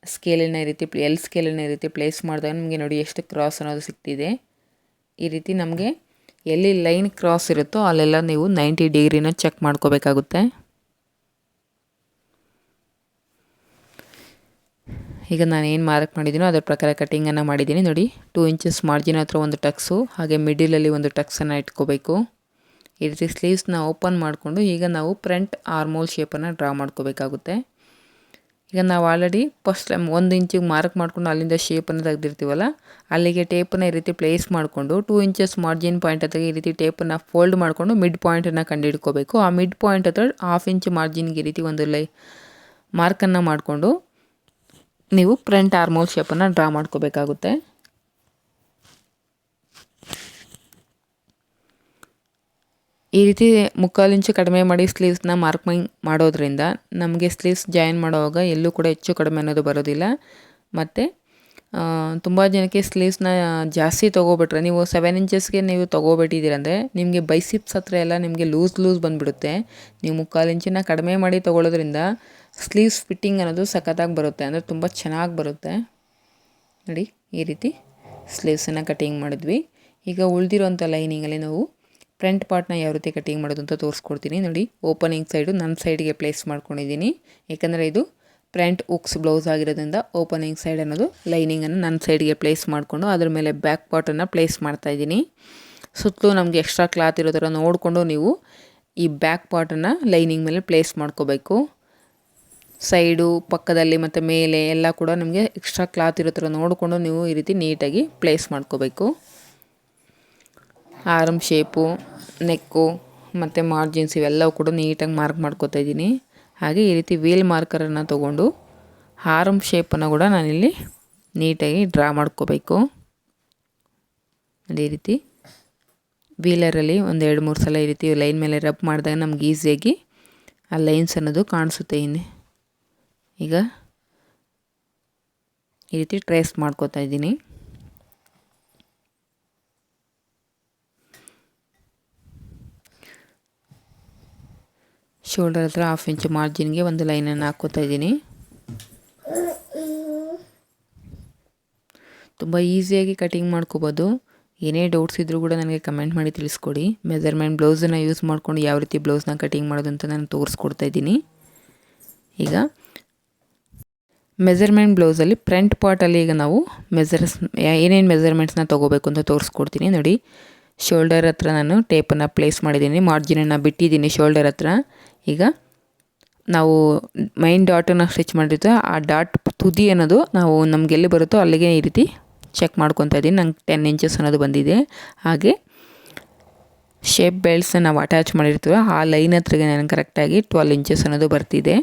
ಸ್ಕೇಲನ್ನು ಈ ರೀತಿ ಸ್ಕೇಲನ್ನು ಈ ರೀತಿ ಪ್ಲೇಸ್ ಮಾಡಿದಾಗ ನಮಗೆ ನೋಡಿ ಎಷ್ಟು ಕ್ರಾಸ್ ಅನ್ನೋದು ಸಿಗ್ತಿದೆ. ಈ ರೀತಿ ನಮಗೆ ಎಲ್ಲಿ ಲೈನ್ ಕ್ರಾಸ್ ಇರುತ್ತೋ ಅಲ್ಲೆಲ್ಲ ನೀವು 90 ಡಿಗ್ರಿನ ಚೆಕ್ ಮಾಡ್ಕೋಬೇಕಾಗುತ್ತೆ. ಈಗ ನಾನು ಏನು ಮಾರ್ಕ್ ಮಾಡಿದ್ದೀನೋ ಅದರ ಪ್ರಕಾರ ಕಟ್ಟಿಂಗನ್ನು ಮಾಡಿದ್ದೀನಿ. ನೋಡಿ 2 ಇಂಚಸ್ ಮಾರ್ಜಿನ್ ಹತ್ರ ಒಂದು ಟಕ್ಸು, ಹಾಗೆ ಮಿಡಿಲಲ್ಲಿ ಒಂದು ಟಕ್ಸನ್ನು ಇಟ್ಕೋಬೇಕು. ಈ ರೀತಿ ಸ್ಲೀವ್ಸ್ನ ಓಪನ್ ಮಾಡಿಕೊಂಡು ಈಗ ನಾವು ಫ್ರಂಟ್ ಆರ್ಮೋಲ್ ಶೇಪನ್ನು ಡ್ರಾ ಮಾಡ್ಕೋಬೇಕಾಗುತ್ತೆ. ಈಗ ನಾವು ಆಲ್ರೆಡಿ ಫಸ್ಟ್ ಟೈಮ್ 1 ಇಂಚಿಗೆ ಮಾರ್ಕ್ ಮಾಡಿಕೊಂಡು ಅಲ್ಲಿಂದ ಶೇಪನ್ನು ತೆಗೆದಿರ್ತೀವಲ್ಲ, ಅಲ್ಲಿಗೆ ಟೇಪನ್ನು ಈ ರೀತಿ ಪ್ಲೇಸ್ ಮಾಡಿಕೊಂಡು 2 ಇಂಚಸ್ ಮಾರ್ಜಿನ್ ಪಾಯಿಂಟ್ ಹತ್ರ ಈ ರೀತಿ ಟೇಪನ್ನು ಫೋಲ್ಡ್ ಮಾಡಿಕೊಂಡು ಮಿಡ್ ಪಾಯಿಂಟನ್ನು ಕಂಡುಹಿಡ್ಕೋಬೇಕು. ಆ ಮಿಡ್ ಪಾಯಿಂಟ್ ಹತ್ರ 1/2 ಇಂಚ್ ಮಾರ್ಜಿನ್ಗೆ ಈ ರೀತಿ ಒಂದು ಮಾರ್ಕನ್ನು ಮಾಡಿಕೊಂಡು ನೀವು ಫ್ರಂಟ್ ಆರ್ಮೋಲ್ ಶೇಪನ್ನು ಡ್ರಾ ಮಾಡ್ಕೋಬೇಕಾಗುತ್ತೆ. ಈ ರೀತಿ 3/4 ಇಂಚು ಕಡಿಮೆ ಮಾಡಿ ಸ್ಲೀವ್ಸ್ನ ಮಾರ್ಕಿಂಗ್ ಮಾಡೋದ್ರಿಂದ ನಮಗೆ ಸ್ಲೀವ್ಸ್ ಜಾಯಿನ್ ಮಾಡುವಾಗ ಎಲ್ಲೂ ಕೂಡ ಹೆಚ್ಚು ಕಡಿಮೆ ಅನ್ನೋದು ಬರೋದಿಲ್ಲ. ಮತ್ತು ತುಂಬ ಜನಕ್ಕೆ ಸ್ಲೀವ್ಸ್ನ ಜಾಸ್ತಿ ತೊಗೋಬಿಟ್ರೆ, ನೀವು 7 ಇಂಚಸ್ಗೆ ನೀವು ತೊಗೋಬಿಟ್ಟಿದ್ದೀರಂದರೆ ನಿಮಗೆ ಬೈಸಿಪ್ಸ್ ಹತ್ರ ಎಲ್ಲ ನಿಮಗೆ ಲೂಸ್ ಬಂದುಬಿಡುತ್ತೆ. ನೀವು 3/4 ಇಂಚಿನ ಕಡಿಮೆ ಮಾಡಿ ತೊಗೊಳ್ಳೋದ್ರಿಂದ ಸ್ಲೀವ್ಸ್ ಫಿಟ್ಟಿಂಗ್ ಅನ್ನೋದು ಸಖತ್ತಾಗಿ ಬರುತ್ತೆ, ಅಂದರೆ ತುಂಬ ಚೆನ್ನಾಗಿ ಬರುತ್ತೆ. ನೋಡಿ ಈ ರೀತಿ ಸ್ಲೀವ್ಸನ್ನು ಕಟಿಂಗ್ ಮಾಡಿದ್ವಿ. ಈಗ ಉಳಿದಿರೋಂಥ ಲೈನಿಂಗಲ್ಲಿ ನಾವು ಫ್ರಂಟ್ ಪಾರ್ಟ್ನ ಯಾವ ರೀತಿ ಕಟಿಂಗ್ ಮಾಡೋದು ಅಂತ ತೋರಿಸ್ಕೊಡ್ತೀನಿ. ನೋಡಿ ಓಪನಿಂಗ್ ಸೈಡು ನನ್ನ ಸೈಡ್ಗೆ ಪ್ಲೇಸ್ ಮಾಡ್ಕೊಂಡಿದ್ದೀನಿ, ಏಕೆಂದರೆ ಇದು ಫ್ರಂಟ್ ಉಕ್ಸ್ ಬ್ಲೌಸ್ ಆಗಿರೋದ್ರಿಂದ ಓಪನಿಂಗ್ ಸೈಡ್ ಅನ್ನೋದು ಲೈನಿಂಗನ್ನು ನನ್ನ ಸೈಡ್ಗೆ ಪ್ಲೇಸ್ ಮಾಡಿಕೊಂಡು ಅದ್ರ ಮೇಲೆ ಬ್ಯಾಕ್ ಪಾರ್ಟನ್ನು ಪ್ಲೇಸ್ ಮಾಡ್ತಾಯಿದ್ದೀನಿ. ಸುತ್ತಲೂ ನಮಗೆ ಎಕ್ಸ್ಟ್ರಾ ಕ್ಲಾತ್ ಇರೋ ಥರ ನೋಡಿಕೊಂಡು ನೀವು ಈ ಬ್ಯಾಕ್ ಪಾರ್ಟನ್ನು ಲೈನಿಂಗ್ ಮೇಲೆ ಪ್ಲೇಸ್ ಮಾಡ್ಕೋಬೇಕು. ಸೈಡು ಪಕ್ಕದಲ್ಲಿ ಮತ್ತು ಮೇಲೆ ಎಲ್ಲ ಕೂಡ ನಮಗೆ ಎಕ್ಸ್ಟ್ರಾ ಕ್ಲಾತ್ ಇರೋ ಥರ ನೋಡಿಕೊಂಡು ನೀವು ಈ ರೀತಿ ನೀಟಾಗಿ ಪ್ಲೇಸ್ ಮಾಡ್ಕೋಬೇಕು. ಆರ್ಮ್ ಶೇಪು, ನೆಕ್ಕು ಮತ್ತು ಮಾರ್ಜಿನ್ಸ್ ಇವೆಲ್ಲವೂ ಕೂಡ ನೀಟಾಗಿ ಮಾರ್ಕ್ ಮಾಡ್ಕೋತಾ ಇದ್ದೀನಿ. ಹಾಗೆ ಈ ರೀತಿ ವೀಲ್ ಮಾರ್ಕರನ್ನು ತೊಗೊಂಡು ಆರ್ಮ್ ಶೇಪನ್ನು ಕೂಡ ನಾನಿಲ್ಲಿ ನೀಟಾಗಿ ಡ್ರಾ ಮಾಡ್ಕೋಬೇಕು. ಅದೇ ರೀತಿ ವೀಲರಲ್ಲಿ ಒಂದು 2-3 ಸಲ ಈ ರೀತಿ ಲೈನ್ ಮೇಲೆ ರಬ್ ಮಾಡಿದಾಗ ನಮ್ಗೆ ಈಸಿಯಾಗಿ ಆ ಲೈನ್ಸ್ ಅನ್ನೋದು ಕಾಣಿಸುತ್ತೆ. ಈಗ ಈ ರೀತಿ ಟ್ರೇಸ್ ಮಾಡ್ಕೋತಾ ಇದ್ದೀನಿ. ಶೋಲ್ಡರ್ ಹತ್ರ 1/2 ಇಂಚ್ ಮಾರ್ಜಿನ್ಗೆ ಒಂದು ಲೈನನ್ನು ಹಾಕ್ಕೋತಾ ಇದ್ದೀನಿ. ತುಂಬ ಈಸಿಯಾಗಿ ಕಟಿಂಗ್ ಮಾಡ್ಕೋಬೋದು. ಏನೇ ಡೌಟ್ಸ್ ಇದ್ದರೂ ಕೂಡ ನನಗೆ ಕಮೆಂಟ್ ಮಾಡಿ ತಿಳಿಸ್ಕೊಡಿ. ಮೆಜರ್ಮೆಂಟ್ ಬ್ಲೌಸನ್ನು ಯೂಸ್ ಮಾಡಿಕೊಂಡು ಯಾವ ರೀತಿ ಬ್ಲೌಸ್ನ ಕಟಿಂಗ್ ಮಾಡೋದು ಅಂತ ನಾನು ತೋರಿಸ್ಕೊಡ್ತಾ ಇದ್ದೀನಿ. ಈಗ ಮೆಜರ್ಮೆಂಟ್ ಬ್ಲೌಸಲ್ಲಿ ಫ್ರಂಟ್ ಪಾರ್ಟಲ್ಲಿ ಈಗ ನಾವು ಏನೇನು ಮೆಜರ್ಮೆಂಟ್ಸ್ನ ತೊಗೋಬೇಕು ಅಂತ ತೋರಿಸ್ಕೊಡ್ತೀನಿ. ನೋಡಿ ಶೋಲ್ಡರ್ ಹತ್ರ ನಾನು ಟೇಪನ್ನು ಪ್ಲೇಸ್ ಮಾಡಿದ್ದೀನಿ, ಮಾರ್ಜಿನನ್ನು ಬಿಟ್ಟಿದ್ದೀನಿ ಶೋಲ್ಡರ್ ಹತ್ರ. ಈಗ ನಾವು ಮೈನ್ ಡಾಟನ್ನು ಸ್ಟಿಚ್ ಮಾಡಿರ್ತೀವಿ, ಆ ಡಾಟ್ ತುದಿ ಅನ್ನೋದು ನಾವು ನಮ್ಗೆ ಎಲ್ಲಿ ಬರುತ್ತೋ ಅಲ್ಲಿಗೆ ಈ ರೀತಿ ಚೆಕ್ ಮಾಡ್ಕೊತಾ ಇದ್ದೀನಿ. ನಂಗೆ 10 ಇಂಚಸ್ ಅನ್ನೋದು ಬಂದಿದೆ. ಹಾಗೆ ಶೇಪ್ ಬೆಲ್ಟ್ಸನ್ನ ನಾವು ಅಟ್ಯಾಚ್ ಮಾಡಿರ್ತೀವಿ, ಆ ಲೈನ್ ಹತ್ರಗೆ ನನಗೆ ಕರೆಕ್ಟಾಗಿ 12 ಇಂಚಸ್ ಅನ್ನೋದು ಬರ್ತಿದೆ.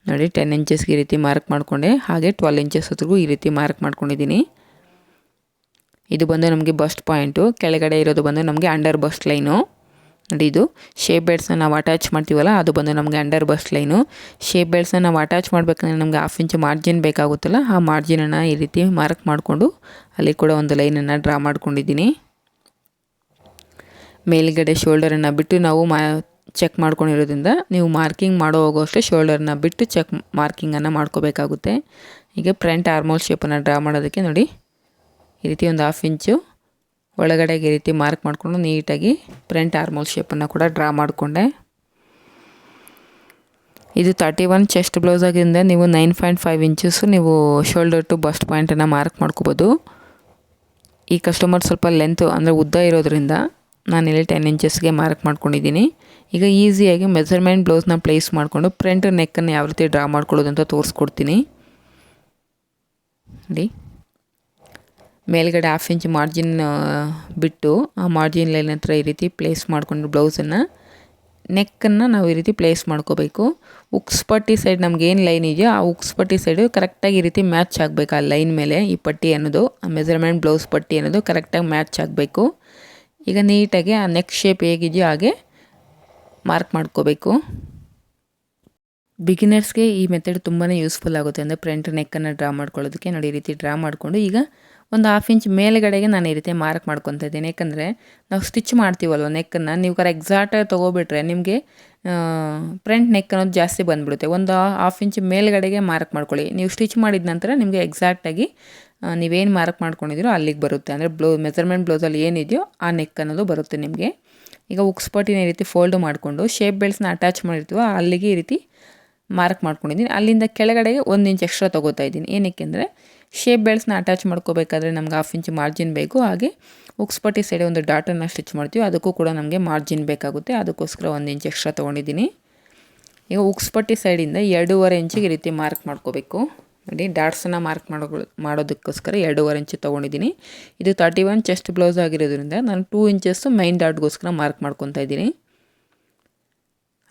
ನೋಡಿ 10 ಇಂಚಸ್ಗೆ ಈ ರೀತಿ ಮಾರ್ಕ್ ಮಾಡಿಕೊಂಡೆ, ಹಾಗೆ 12 ಇಂಚಸ್ ಹತ್ರಗೂ ಈ ರೀತಿ ಮಾರ್ಕ್ ಮಾಡ್ಕೊಂಡಿದ್ದೀನಿ. ಇದು ಬಂದು ನಮಗೆ ಬಸ್ಟ್ ಪಾಯಿಂಟು, ಕೆಳಗಡೆ ಇರೋದು ಬಂದು ನಮಗೆ ಅಂಡರ್ ಬಸ್ಟ್ ಲೈನು. ನೋಡಿ ಇದು ಶೇಪ್ ಬೆಲ್ಟ್ಸ್ನ ನಾವು ಅಟ್ಯಾಚ್ ಮಾಡ್ತೀವಲ್ಲ, ಅದು ಬಂದು ನಮಗೆ ಅಂಡರ್ ಬಸ್ಟ್ ಲೈನು. ಶೇಪ್ ಬೆಲ್ಟ್ಸ್ನ ನಾವು ಅಟ್ಯಾಚ್ ಮಾಡಬೇಕಂದ್ರೆ ನಮಗೆ 1/2 ಇಂಚ್ ಮಾರ್ಜಿನ್ ಬೇಕಾಗುತ್ತಲ್ಲ, ಆ ಮಾರ್ಜಿನನ್ನು ಈ ರೀತಿ ಮಾರ್ಕ್ ಮಾಡಿಕೊಂಡು ಅಲ್ಲಿ ಕೂಡ ಒಂದು ಲೈನನ್ನು ಡ್ರಾ ಮಾಡ್ಕೊಂಡಿದ್ದೀನಿ. ಮೇಲ್ಗಡೆ ಶೋಲ್ಡರನ್ನು ಬಿಟ್ಟು ನಾವು ಚೆಕ್ ಮಾಡ್ಕೊಂಡಿರೋದ್ರಿಂದ ನೀವು ಮಾರ್ಕಿಂಗ್ ಮಾಡೋ ಹೋಗೋಷ್ಟೇ ಶೋಲ್ಡರ್ನ ಬಿಟ್ಟು ಮಾರ್ಕಿಂಗನ್ನು ಮಾಡ್ಕೋಬೇಕಾಗುತ್ತೆ. ಈಗ ಫ್ರಂಟ್ ಆರ್ಮೋಲ್ ಶೇಪನ್ನು ಡ್ರಾ ಮಾಡೋದಕ್ಕೆ ನೋಡಿ ಈ ರೀತಿ ಒಂದು 1/2 ಇಂಚು ಒಳಗಡೆಗೆ ಈ ರೀತಿ ಮಾರ್ಕ್ ಮಾಡಿಕೊಂಡು ನೀಟಾಗಿ ಫ್ರಂಟ್ ಆರ್ಮೋಲ್ ಶೇಪನ್ನು ಕೂಡ ಡ್ರಾ ಮಾಡಿಕೊಂಡೆ. ಇದು 31 ಚೆಸ್ಟ್ ಬ್ಲೌಸ್ ಆಗಿದ್ದರಿಂದ ನೀವು 9.5 ಇಂಚಸ್ಸು ನೀವು ಶೋಲ್ಡರ್ ಟು ಬಸ್ಟ್ ಪಾಯಿಂಟನ್ನು ಮಾರ್ಕ್ ಮಾಡ್ಕೋಬೋದು. ಈ ಕಸ್ಟಮರ್ ಸ್ವಲ್ಪ ಲೆಂತು ಅಂದರೆ ಉದ್ದ ಇರೋದ್ರಿಂದ ನಾನಿಲ್ಲಿ 10 ಇಂಚಸ್ಗೆ ಮಾರ್ಕ್ ಮಾಡ್ಕೊಂಡಿದ್ದೀನಿ. ಈಗ ಈಸಿಯಾಗಿ ಮೆಜರ್ಮೆಂಟ್ ಬ್ಲೌಸ್ನ ಪ್ಲೇಸ್ ಮಾಡಿಕೊಂಡು ಫ್ರಂಟ್ ನೆಕ್ಕನ್ನು ಯಾವ ರೀತಿ ಡ್ರಾ ಮಾಡ್ಕೊಳ್ಳೋದು ಅಂತ ತೋರಿಸ್ಕೊಡ್ತೀನಿ. ನೋಡಿ ಮೇಲ್ಗಡೆ 1/2 ಇಂಚ್ ಮಾರ್ಜಿನ್ ಬಿಟ್ಟು ಆ ಮಾರ್ಜಿನ್ ಲೈನ್ ಹತ್ರ ಈ ರೀತಿ ಪ್ಲೇಸ್ ಮಾಡಿಕೊಂಡು ಬ್ಲೌಸನ್ನು ನೆಕ್ಕನ್ನು ನಾವು ಈ ರೀತಿ ಪ್ಲೇಸ್ ಮಾಡ್ಕೋಬೇಕು. ಉಕ್ಸ್ ಪಟ್ಟಿ ಸೈಡ್ ನಮಗೇನು ಲೈನ್ ಇದೆಯೋ ಆ ಉಕ್ಸ್ ಪಟ್ಟಿ ಸೈಡು ಕರೆಕ್ಟಾಗಿ ಈ ರೀತಿ ಮ್ಯಾಚ್ ಆಗಬೇಕು. ಆ ಲೈನ್ ಮೇಲೆ ಈ ಪಟ್ಟಿ ಅನ್ನೋದು, ಆ ಮೆಜರ್ಮೆಂಟ್ ಬ್ಲೌಸ್ ಪಟ್ಟಿ ಅನ್ನೋದು ಕರೆಕ್ಟಾಗಿ ಮ್ಯಾಚ್ ಆಗಬೇಕು. ಈಗ ನೀಟಾಗಿ ಆ ನೆಕ್ ಶೇಪ್ ಹೇಗಿದೆಯೋ ಹಾಗೆ ಮಾರ್ಕ್ ಮಾಡ್ಕೋಬೇಕು. ಬಿಗಿನರ್ಸ್ಗೆ ಈ ಮೆಥಡ್ ತುಂಬಾ ಯೂಸ್ಫುಲ್ ಆಗುತ್ತೆ, ಅಂದರೆ ಫ್ರಂಟ್ ನೆಕ್ಕನ್ನು ಡ್ರಾ ಮಾಡ್ಕೊಳ್ಳೋದಕ್ಕೆ. ನೋಡಿ ಈ ರೀತಿ ಡ್ರಾ ಮಾಡಿಕೊಂಡು ಈಗ ಒಂದು 1/2 ಇಂಚ್ ಮೇಲ್ಗಡೆಗೆ ನಾನು ಈ ರೀತಿ ಮಾರ್ಕ್ ಮಾಡ್ಕೊತಾ ಇದ್ದೀನಿ. ಯಾಕಂದರೆ ನಾವು ಸ್ಟಿಚ್ ಮಾಡ್ತೀವಲ್ವ ನೆಕ್ಕನ್ನು, ನೀವು ಎಕ್ಸಾಕ್ಟಾಗಿ ತೊಗೊಬಿಟ್ರೆ ನಿಮಗೆ ಫ್ರಂಟ್ ನೆಕ್ ಅನ್ನೋದು ಜಾಸ್ತಿ ಬಂದುಬಿಡುತ್ತೆ. ಒಂದು ಹಾಫ್ ಇಂಚ್ ಮೇಲ್ಗಡೆಗೆ ಮಾರ್ಕ್ ಮಾಡ್ಕೊಳ್ಳಿ. ನೀವು ಸ್ಟಿಚ್ ಮಾಡಿದ ನಂತರ ನಿಮಗೆ ಎಕ್ಸಾಕ್ಟಾಗಿ ನೀವೇನು ಮಾರ್ಕ್ ಮಾಡ್ಕೊಂಡಿದ್ದೀರೋ ಅಲ್ಲಿಗೆ ಬರುತ್ತೆ. ಅಂದರೆ ಮೆಜರ್ಮೆಂಟ್ ಬ್ಲೌಸಲ್ಲಿ ಏನಿದೆಯೋ ಆ ನೆಕ್ ಅನ್ನೋದು ಬರುತ್ತೆ ನಿಮಗೆ. ಈಗ ಉಕ್ಸ್ ಪಟ್ಟಿನ ಈ ರೀತಿ ಫೋಲ್ಡ್ ಮಾಡಿಕೊಂಡು ಶೇಪ್ ಬೆಲ್ಟ್ಸ್ನ ಅಟ್ಯಾಚ್ ಮಾಡಿರ್ತೀವೋ ಅಲ್ಲಿಗೆ ಈ ರೀತಿ ಮಾರ್ಕ್ ಮಾಡ್ಕೊಂಡಿದ್ದೀನಿ. ಅಲ್ಲಿಂದ ಕೆಳಗಡೆಗೆ 1 ಇಂಚ್ ಎಕ್ಸ್ಟ್ರಾ ತೊಗೋತಾ ಇದ್ದೀನಿ. ಏನಕ್ಕೆ ಅಂದರೆ ಶೇಪ್ ಬೆಲ್ಟ್ಸ್ನ ಅಟ್ಯಾಚ್ ಮಾಡ್ಕೋಬೇಕಾದ್ರೆ ನಮ್ಗೆ ಹಾಫ್ ಇಂಚ್ ಮಾರ್ಜಿನ್ ಬೇಕು. ಹಾಗೆ ಉಕ್ಸ್ ಪಟ್ಟಿ ಸೈಡ್ ಒಂದು ಡಾಟನ್ನು ಸ್ಟಿಚ್ ಮಾಡ್ತೀವಿ, ಅದಕ್ಕೂ ಕೂಡ ನಮಗೆ ಮಾರ್ಜಿನ್ ಬೇಕಾಗುತ್ತೆ. ಅದಕ್ಕೋಸ್ಕರ 1 ಇಂಚ್ ಎಕ್ಸ್ಟ್ರಾ ತೊಗೊಂಡಿದ್ದೀನಿ. ಈಗ ಉಕ್ಸ್ ಪಟ್ಟಿ ಸೈಡಿಂದ 2.5 ಇಂಚಿಗೆ ಈ ರೀತಿ ಮಾರ್ಕ್ ಮಾಡ್ಕೋಬೇಕು. ನೋಡಿ, ಡಾಟ್ಸನ್ನು ಮಾರ್ಕ್ ಮಾಡೋದಕ್ಕೋಸ್ಕರ 2.5 ಇಂಚ್ ತೊಗೊಂಡಿದ್ದೀನಿ. ಇದು 31 ಚೆಸ್ಟ್ ಬ್ಲೌಸ್ ಆಗಿರೋದ್ರಿಂದ ನಾನು 2 ಇಂಚಸ್ಸು ಮೈನ್ ಡಾಟ್ಗೋಸ್ಕರ ಮಾರ್ಕ್ ಮಾಡ್ಕೊತಾ ಇದ್ದೀನಿ.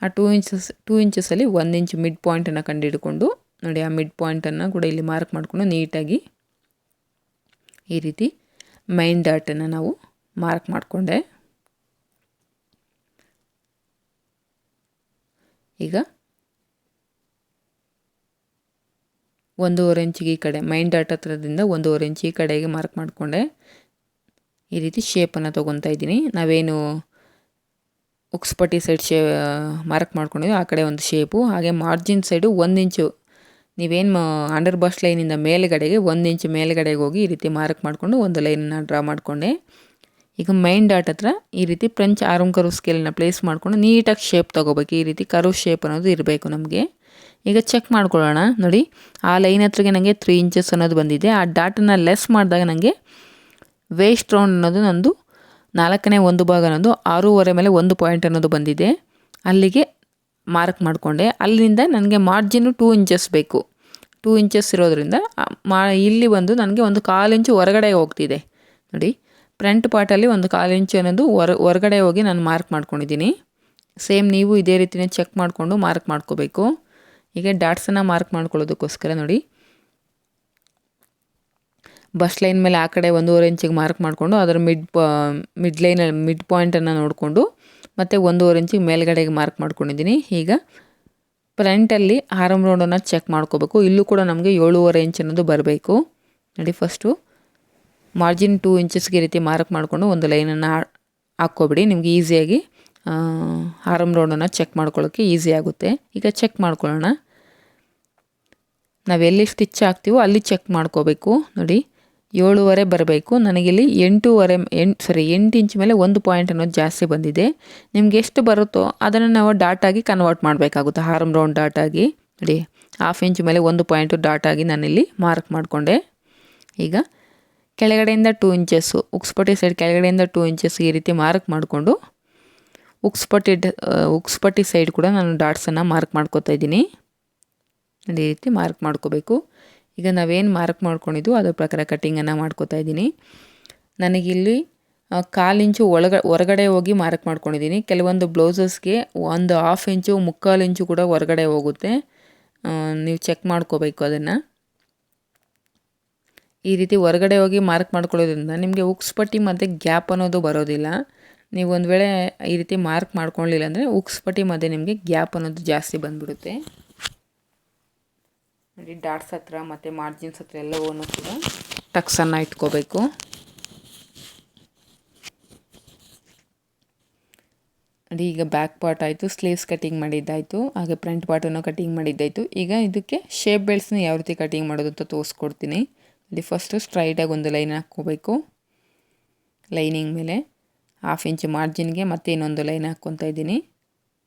ಆ 2 ಇಂಚಸಲ್ಲಿ 1 ಇಂಚ್ ಮಿಡ್ ಪಾಯಿಂಟನ್ನು ಕಂಡುಹಿಡ್ಕೊಂಡು ನೋಡಿ, ಆ ಮಿಡ್ ಪಾಯಿಂಟನ್ನು ಕೂಡ ಇಲ್ಲಿ ಮಾರ್ಕ್ ಮಾಡಿಕೊಂಡು ನೀಟಾಗಿ ಈ ರೀತಿ ಮೈನ್ ಡಾಟನ್ನು ನಾವು ಮಾರ್ಕ್ ಮಾಡಿಕೊಂಡೆ. ಈಗ 1.5 ಇಂಚಿಗೆ ಈ ಕಡೆ ಮೈನ್ ಡಾಟ್ ಹತ್ರದಿಂದ 1.5 ಇಂಚ್ ಈ ಕಡೆಗೆ ಮಾರ್ಕ್ ಮಾಡಿಕೊಂಡೆ. ಈ ರೀತಿ ಶೇಪನ್ನು ತೊಗೊತಾ ಇದ್ದೀನಿ. ನಾವೇನು ಉಕ್ಸ್ ಪಟ್ಟಿ ಸೈಡ್ ಮಾರ್ಕ್ ಮಾಡ್ಕೊಂಡಿದ್ದೀವಿ ಆ ಕಡೆ ಒಂದು ಶೇಪು, ಹಾಗೆ ಮಾರ್ಜಿನ್ ಸೈಡು 1 ಇಂಚು ನೀವೇನು ಅಂಡರ್ ಬಸ್ಟ್ ಲೈನಿಂದ ಮೇಲ್ಗಡೆಗೆ 1 ಇಂಚ್ ಮೇಲ್ಗಡೆಗೆ ಹೋಗಿ ಈ ರೀತಿ ಮಾರ್ಕ್ ಮಾಡಿಕೊಂಡು ಒಂದು ಲೈನನ್ನು ಡ್ರಾ ಮಾಡಿಕೊಂಡೆ. ಈಗ ಮೈನ್ ಡಾಟ್ ಹತ್ರ ಈ ರೀತಿ ಫ್ರೆಂಚ್ ಆರ್ಮ್ ಕರ್ವ್ ಸ್ಕೇಲನ್ನ ಪ್ಲೇಸ್ ಮಾಡಿಕೊಂಡು ನೀಟಾಗಿ ಶೇಪ್ ತೊಗೋಬೇಕು. ಈ ರೀತಿ ಕರ್ವ್ ಶೇಪ್ ಅನ್ನೋದು ಇರಬೇಕು ನಮಗೆ. ಈಗ ಚೆಕ್ ಮಾಡ್ಕೊಳ್ಳೋಣ. ನೋಡಿ, ಆ ಲೈನ್ ಹತ್ರಗೆ ನನಗೆ 3 ಇಂಚಸ್ ಅನ್ನೋದು ಬಂದಿದೆ. ಆ ಡಾಟನ್ನು ಲೆಸ್ ಮಾಡಿದಾಗ ನನಗೆ ವೇಸ್ಟ್ ರೌಂಡ್ ಅನ್ನೋದು ನಂದು 4ನೇ 1 ಭಾಗ ಅನ್ನೋದು 6.5 ಮೇಲೆ 1 ಪಾಯಿಂಟ್ ಅನ್ನೋದು ಬಂದಿದೆ. ಅಲ್ಲಿಗೆ ಮಾರ್ಕ್ ಮಾಡಿಕೊಂಡೆ. ಅಲ್ಲಿಂದ ನನಗೆ ಮಾರ್ಜಿನ್ನು 2 ಇಂಚಸ್ ಬೇಕು. 2 ಇಂಚಸ್ ಇರೋದ್ರಿಂದ ಇಲ್ಲಿ ಬಂದು ನನಗೆ 1/4 ಇಂಚು ಹೊರಗಡೆ ಹೋಗ್ತಿದೆ. ನೋಡಿ, ಫ್ರಂಟ್ ಪಾರ್ಟಲ್ಲಿ 1/4 ಇಂಚು ಅನ್ನೋದು ಹೊರಗಡೆ ಹೋಗಿ ನಾನು ಮಾರ್ಕ್ ಮಾಡ್ಕೊಂಡಿದ್ದೀನಿ. ಸೇಮ್ ನೀವು ಇದೇ ರೀತಿಯೇ ಚೆಕ್ ಮಾಡಿಕೊಂಡು ಮಾರ್ಕ್ ಮಾಡ್ಕೋಬೇಕು. ಈಗ ಡಾಟ್ಸನ್ನು ಮಾರ್ಕ್ ಮಾಡ್ಕೊಳ್ಳೋದಕ್ಕೋಸ್ಕರ ನೋಡಿ, ಬಸ್ ಲೈನ್ ಮೇಲೆ ಆ ಕಡೆ 1.5 ಇಂಚಿಗೆ ಮಾರ್ಕ್ ಮಾಡಿಕೊಂಡು ಅದರ ಮಿಡ್ ಪಾಯಿಂಟನ್ನು ನೋಡಿಕೊಂಡು ಮತ್ತು 1.5 ಇಂಚಿಗೆ ಮೇಲ್ಗಡೆಗೆ ಮಾರ್ಕ್ ಮಾಡ್ಕೊಂಡಿದ್ದೀನಿ. ಈಗ ಫ್ರಂಟಲ್ಲಿ ಆರ್ಮ್ ರೌಂಡನ್ನು ಚೆಕ್ ಮಾಡ್ಕೋಬೇಕು. ಇಲ್ಲೂ ಕೂಡ ನಮಗೆ 7.5 ಇಂಚ್ ಅನ್ನೋದು ಬರಬೇಕು. ನೋಡಿ, ಫಸ್ಟು ಮಾರ್ಜಿನ್ 2 ಇಂಚಸ್ಗೆ ಈ ರೀತಿ ಮಾರ್ಕ್ ಮಾಡಿಕೊಂಡು ಒಂದು ಲೈನನ್ನು ಹಾಕ್ಕೊಬಿಡಿ. ನಿಮಗೆ ಈಸಿಯಾಗಿ ಆರ್ಮ್ ರೌಂಡನ್ನು ಚೆಕ್ ಮಾಡ್ಕೊಳ್ಳೋಕ್ಕೆ ಈಸಿ ಆಗುತ್ತೆ. ಈಗ ಚೆಕ್ ಮಾಡ್ಕೊಳ್ಳೋಣ. ನಾವೆಲ್ಲಿ ಸ್ಟಿಚ್ ಹಾಕ್ತೀವೋ ಅಲ್ಲಿ ಚೆಕ್ ಮಾಡ್ಕೋಬೇಕು. ನೋಡಿ, 7.5 ಬರಬೇಕು. ನನಗಿಲ್ಲಿ 8 ಇಂಚ್ ಮೇಲೆ 1 ಪಾಯಿಂಟ್ ಅನ್ನೋದು ಜಾಸ್ತಿ ಬಂದಿದೆ. ನಿಮ್ಗೆ ಎಷ್ಟು ಬರುತ್ತೋ ಅದನ್ನು ನಾವು ಡಾಟಾಗಿ ಕನ್ವರ್ಟ್ ಮಾಡಬೇಕಾಗುತ್ತೆ. ಆರ್ಮ್ ರೌಂಡ್ ಡಾಟಾಗಿ ನೋಡಿ, ಹಾಫ್ ಇಂಚ್ ಮೇಲೆ 1 ಪಾಯಿಂಟು ಡಾಟಾಗಿ ನಾನಿಲ್ಲಿ ಮಾರ್ಕ್ ಮಾಡಿಕೊಂಡೆ. ಈಗ ಕೆಳಗಡೆಯಿಂದ 2 ಇಂಚಸ್ಸು ಉಕ್ಸ್ ಪಟ್ಟಿ ಸೈಡ್ ಕೆಳಗಡೆಯಿಂದ 2 ಇಂಚಸ್ ಈ ರೀತಿ ಮಾರ್ಕ್ ಮಾಡಿಕೊಂಡು ಉಕ್ಸ್ ಪಟ್ಟಿ ಸೈಡ್ ಕೂಡ ನಾನು ಡಾಟ್ಸನ್ನು ಮಾರ್ಕ್ ಮಾಡ್ಕೋತಾ ಇದ್ದೀನಿ. ಈ ರೀತಿ ಮಾರ್ಕ್ ಮಾಡ್ಕೋಬೇಕು. ಈಗ ನಾವೇನು ಮಾರ್ಕ್ ಮಾಡ್ಕೊಂಡಿದ್ದು ಅದ್ರ ಪ್ರಕಾರ ಕಟ್ಟಿಂಗನ್ನು ಮಾಡ್ಕೋತಾ ಇದ್ದೀನಿ. ನನಗಿಲ್ಲಿ 1/4 ಇಂಚು ಹೊರಗಡೆ ಹೋಗಿ ಮಾರ್ಕ್ ಮಾಡ್ಕೊಂಡಿದ್ದೀನಿ. ಕೆಲವೊಂದು ಬ್ಲೌಸಸ್ಗೆ 1/2 ಇಂಚು 3/4 ಇಂಚು ಕೂಡ ಹೊರಗಡೆ ಹೋಗುತ್ತೆ. ನೀವು ಚೆಕ್ ಮಾಡ್ಕೋಬೇಕು ಅದನ್ನು. ಈ ರೀತಿ ಹೊರಗಡೆ ಹೋಗಿ ಮಾರ್ಕ್ ಮಾಡ್ಕೊಳ್ಳೋದ್ರಿಂದ ನಿಮಗೆ ಉಕ್ಸ್ ಪಟ್ಟಿ ಮತ್ತು ಗ್ಯಾಪ್ ಅನ್ನೋದು ಬರೋದಿಲ್ಲ. ನೀವು ಒಂದು ವೇಳೆ ಈ ರೀತಿ ಮಾರ್ಕ್ ಮಾಡ್ಕೊಳ್ಳಿಲ್ಲ ಅಂದರೆ ಉಕ್ಸ್ ಪಟ್ಟಿ ಮಧ್ಯೆ ನಿಮಗೆ ಗ್ಯಾಪ್ ಅನ್ನೋದು ಜಾಸ್ತಿ ಬಂದ್ಬಿಡುತ್ತೆ. ನೋಡಿ, ಡಾಟ್ಸ್ ಹತ್ರ ಮತ್ತು ಮಾರ್ಜಿನ್ಸ್ ಹತ್ರ ಎಲ್ಲವನ್ನೂ ಕೂಡ ಟಕ್ಸನ್ನು ಇಟ್ಕೋಬೇಕು. ನೋಡಿ, ಈಗ ಬ್ಯಾಕ್ ಪಾರ್ಟ್ ಆಯಿತು, ಸ್ಲೀವ್ಸ್ ಕಟಿಂಗ್ ಮಾಡಿದ್ದಾಯಿತು, ಹಾಗೆ ಫ್ರಂಟ್ ಪಾರ್ಟನ್ನು ಕಟಿಂಗ್ ಮಾಡಿದ್ದಾಯಿತು. ಈಗ ಇದಕ್ಕೆ ಶೇಪ್ ಬೆಲ್ಟ್ಸ್ನ ಯಾವ ರೀತಿ ಕಟಿಂಗ್ ಮಾಡೋದು ಅಂತ ತೋರಿಸ್ಕೊಡ್ತೀನಿ. ಇಲ್ಲಿ ಫಸ್ಟು ಸ್ಟ್ರೈಟಾಗಿ ಒಂದು ಲೈನ್ ಹಾಕ್ಕೋಬೇಕು. ಲೈನಿಂಗ್ ಮೇಲೆ 1/2 ಇಂಚ್ ಮಾರ್ಜಿನ್ಗೆ ಮತ್ತೆ ಇನ್ನೊಂದು ಲೈನ್ ಹಾಕ್ಕೊತಾ ಇದ್ದೀನಿ.